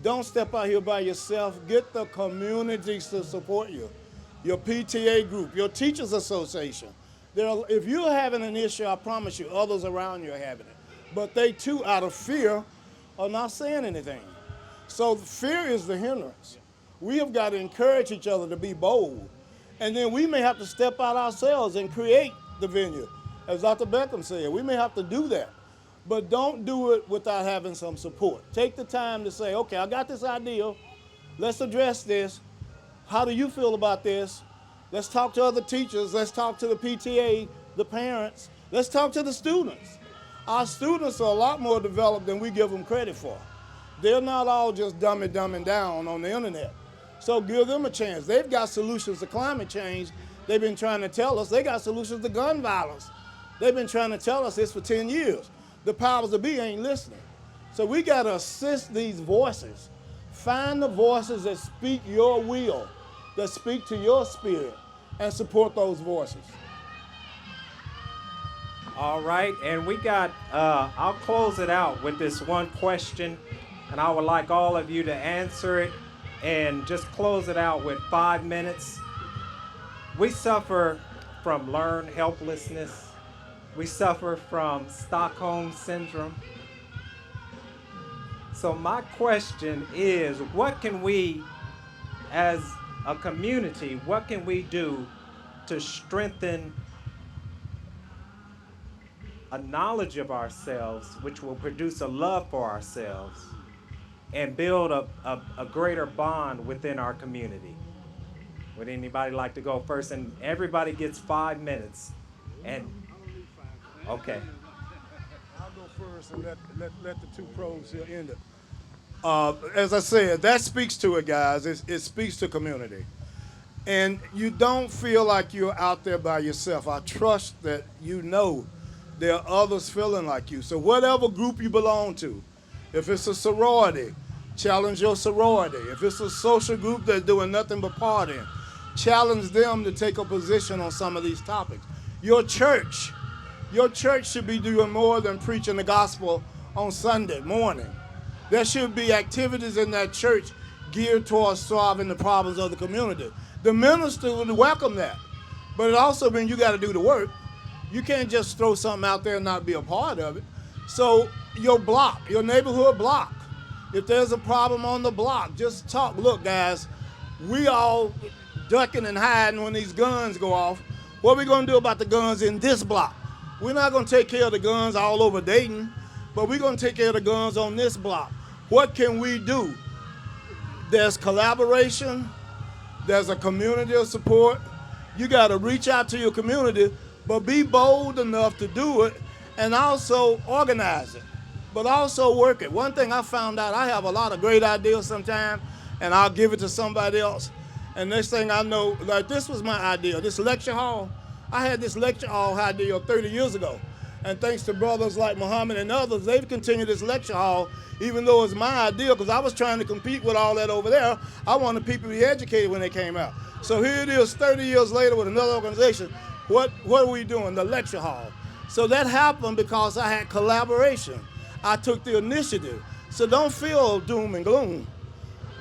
Don't step out here by yourself. Get the communities to support you. Your PTA group, your teachers association. If you're having an issue, I promise you, others around you are having it. But they too, out of fear, are not saying anything. So fear is the hindrance. We have got to encourage each other to be bold. And then we may have to step out ourselves and create the venue. As Dr. Beckham said, we may have to do that. But don't do it without having some support. Take the time to say, okay, I got this idea. Let's address this. How do you feel about this? Let's talk to other teachers. Let's talk to the PTA, the parents. Let's talk to the students. Our students are a lot more developed than we give them credit for. They're not all just dumbing down on the internet. So give them a chance. They've got solutions to climate change. They've been trying to tell us. They got solutions to gun violence. They've been trying to tell us this for 10 years. The powers that be ain't listening. So we got to assist these voices. Find the voices that speak your will, that speak to your spirit, and support those voices. All right, and we got, I'll close it out with this one question, and I would like all of you to answer it and just close it out with 5 minutes. We suffer from learned helplessness. We suffer from Stockholm syndrome. So my question is, what can we, as a community, what can we do to strengthen a knowledge of ourselves, which will produce a love for ourselves and build a greater bond within our community? Would anybody like to go first? And everybody gets 5 minutes. And okay. I'll go first and let the two pros here end it. As I said, that speaks to it, guys. It speaks to community. And you don't feel like you're out there by yourself. I trust that you know there are others feeling like you. So whatever group you belong to, if it's a sorority, challenge your sorority. If it's a social group that's doing nothing but partying, challenge them to take a position on some of these topics. Your church should be doing more than preaching the gospel on Sunday morning. There should be activities in that church geared towards solving the problems of the community. The minister would welcome that, but it also means you got to do the work. You can't just throw something out there and not be a part of it. So your block, your neighborhood block, if there's a problem on the block, just talk. Look, guys, we all ducking and hiding when these guns go off. What are we going to do about the guns in this block? We're not going to take care of the guns all over Dayton, but we're going to take care of the guns on this block. What can we do? There's collaboration. There's a community of support. You got to reach out to your community, but be bold enough to do it and also organize it, but also work it. One thing I found out, I have a lot of great ideas sometimes, and I'll give it to somebody else. And next thing I know, like this was my idea, this lecture hall. I had this lecture hall idea 30 years ago. And thanks to brothers like Muhammad and others, they've continued this lecture hall, even though it's my idea, because I was trying to compete with all that over there. I wanted people to be educated when they came out. So here it is 30 years later with another organization. What are we doing? The lecture hall. So that happened because I had collaboration. I took the initiative. So don't feel doom and gloom.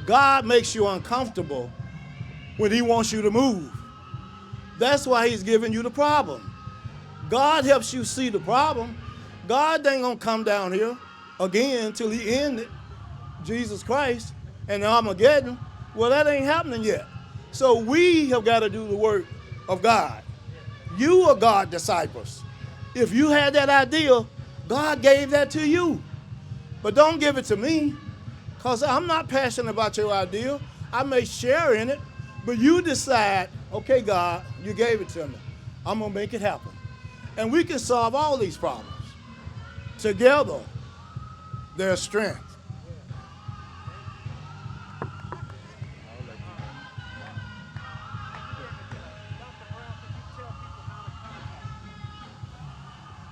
God makes you uncomfortable when he wants you to move. That's why he's giving you the problem. God helps you see the problem. God ain't gonna come down here again till he ends it, Jesus Christ, and the Armageddon. Well, that ain't happening yet. So we have got to do the work of God. You are God's disciples. If you had that idea, God gave that to you. But don't give it to me, because I'm not passionate about your idea. I may share in it, but you decide, okay, God, you gave it to me. I'm gonna make it happen. And we can solve all these problems. Together, there's strength.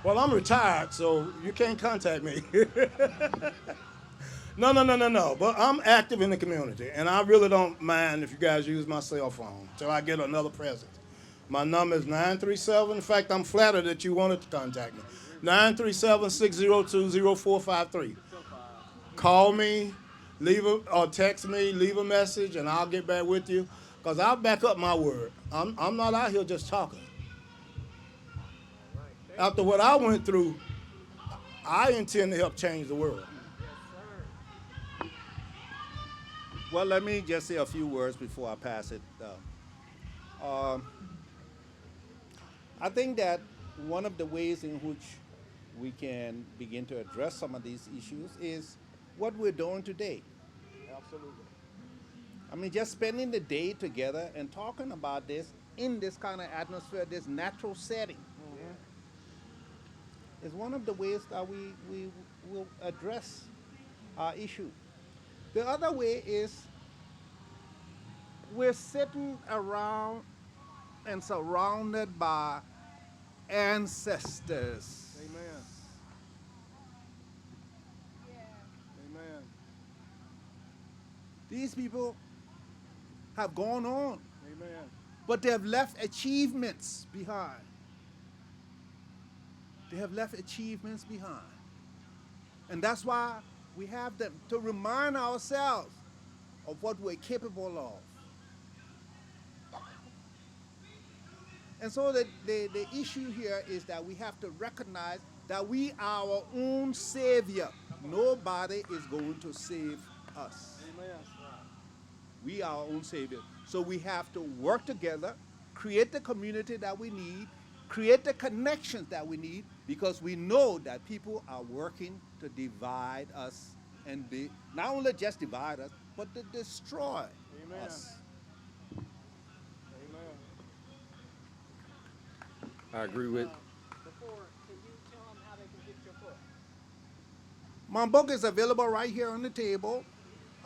Well, I'm retired, so you can't contact me. No. But I'm active in the community, and I really don't mind if you guys use my cell phone till I get another present. My number is 937. In fact, I'm flattered that you wanted to contact me. 937-602-0453. Call me, or text me, leave a message, and I'll get back with you, because I'll back up my word. I'm not out here just talking. After what I went through, I intend to help change the world. Well, let me just say a few words before I pass it. I think that one of the ways in which we can begin to address some of these issues is what we're doing today. Absolutely. I mean, just spending the day together and talking about this in this kind of atmosphere, this natural setting, is one of the ways that we will address our issue. The other way is we're sitting around and surrounded by ancestors. Amen. Amen. These people have gone on, Amen. but they have left achievements behind. They have left achievements behind. And that's why we have them, to remind ourselves of what we're capable of. And so the issue here is that we have to recognize that we are our own savior. Nobody is going to save us. We are our own savior. So we have to work together, create the community that we need, create the connections that we need, because we know that people are working to divide us and not only just divide us, but to destroy us. I agree with. Before, can you tell them how they can get your book? My book is available right here on the table.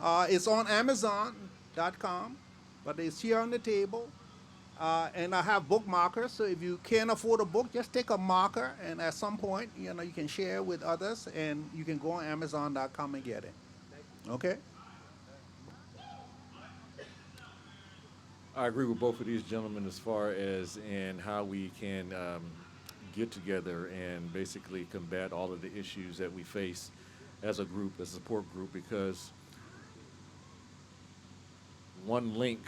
It's on Amazon.com, but it's here on the table. And I have bookmarkers, so if you can't afford a book, just take a marker, and at some point, you can share with others, and you can go on Amazon.com and get it. Okay? I agree with both of these gentlemen as far as in how we can get together and basically combat all of the issues that we face as a group, as a support group, because one link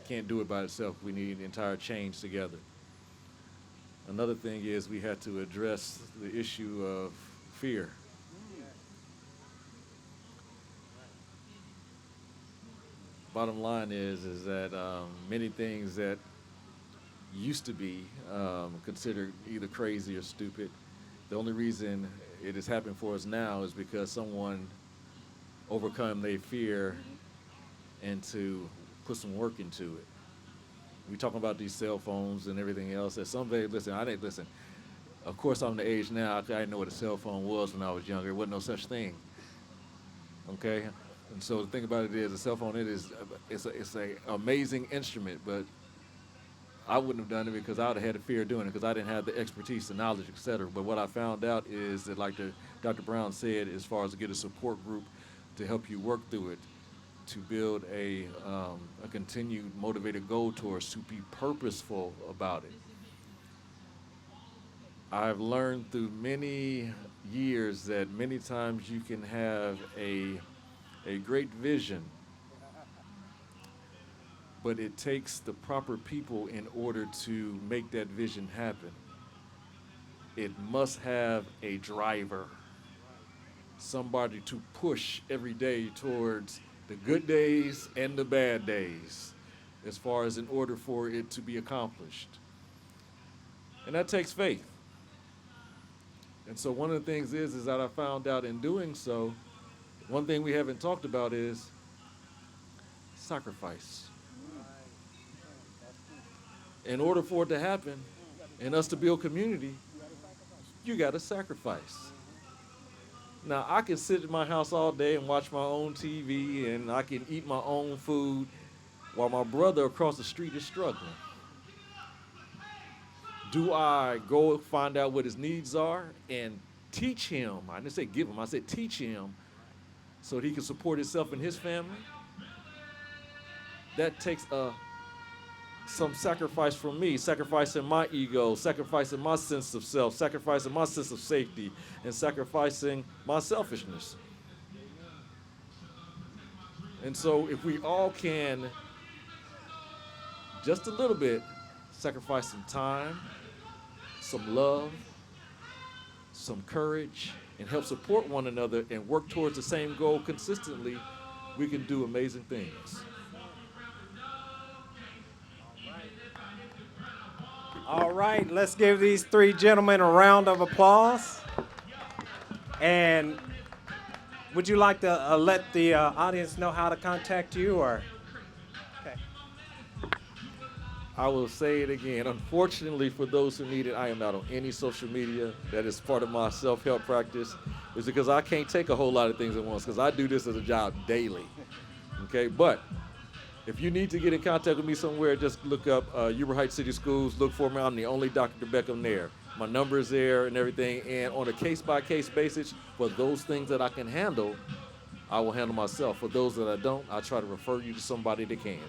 can't do it by itself. We need entire change together. Another thing is we had to address the issue of fear. Bottom line is that many things that used to be considered either crazy or stupid, the only reason it has happened for us now is because someone overcome their fear and to put some work into it. We talking about these cell phones and everything else. That somebody, listen, of course I'm the age now, I didn't know what a cell phone was when I was younger. There wasn't no such thing. Okay? And so the thing about it is, a cell phone, it's a amazing instrument, but I wouldn't have done it because I would have had a fear of doing it because I didn't have the expertise, the knowledge, et cetera. But what I found out is that, like Dr. Brown said, as far as to get a support group to help you work through it, to build a continued motivated goal towards, to be purposeful about it. I've learned through many years that many times you can have a great vision, but it takes the proper people in order to make that vision happen. It must have a driver, somebody to push every day towards the good days and the bad days, as far as in order for it to be accomplished. And that takes faith. And so one of the things is that I found out in doing so, one thing we haven't talked about is sacrifice. In order for it to happen and us to build community, you got to sacrifice. Now, I can sit in my house all day and watch my own TV, and I can eat my own food while my brother across the street is struggling. Do I go find out what his needs are and teach him? I didn't say give him, I said teach him so that he can support himself and his family? That takes some sacrifice from me, sacrificing my ego, sacrificing my sense of self, sacrificing my sense of safety, and sacrificing my selfishness. And so if we all can, just a little bit, sacrifice some time, some love, some courage, and help support one another and work towards the same goal consistently, we can do amazing things. All right, let's give these three gentlemen a round of applause. And would you like to let the audience know how to contact you, or? Okay. I will say it again. Unfortunately, for those who need it, I am not on any social media. That is part of my self-help practice. It's because I can't take a whole lot of things at once because I do this as a job daily. Okay, but if you need to get in contact with me somewhere, just look up Uber Heights City Schools. Look for me. I'm the only Dr. Beckham there. My number is there and everything. And on a case-by-case basis, for those things that I can handle, I will handle myself. For those that I don't, I try to refer you to somebody that can.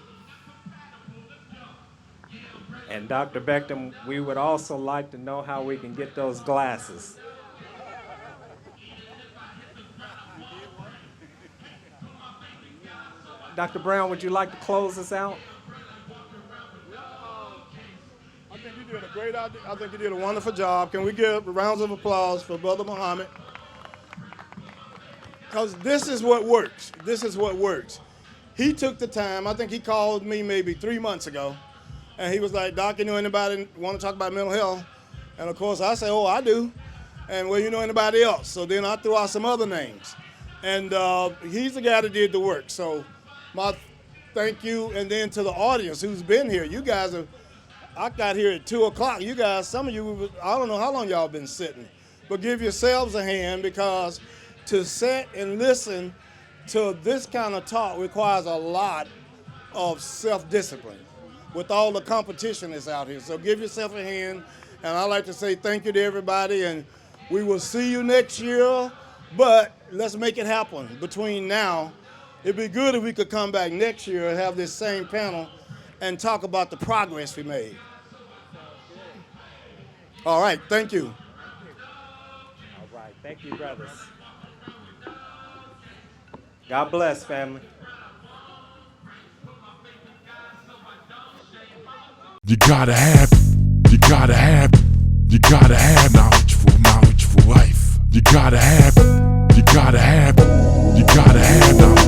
And Dr. Beckham, we would also like to know how we can get those glasses. Dr. Brown, would you like to close us out? great idea. I think you did a wonderful job. Can we give rounds of applause for Brother Muhammad? Because this is what works. This is what works. He took the time. I think he called me maybe 3 months ago, and he was like, "Doc, you know anybody want to talk about mental health?" And of course, I said, "Oh, I do." And well, you know anybody else? So then I threw out some other names, and he's the guy that did the work. So my thank you, and then to the audience who's been here. You guys have. I got here at 2 o'clock. You guys, some of you, I don't know how long y'all been sitting, but give yourselves a hand, because to sit and listen to this kind of talk requires a lot of self-discipline with all the competition that's out here. So give yourself a hand, and I'd like to say thank you to everybody, and we will see you next year, but let's make it happen between now. It'd be good if we could come back next year and have this same panel and talk about the progress we made. All right, thank you. All right, thank you, brothers. God bless, family. You gotta have knowledge for life. You gotta have knowledge.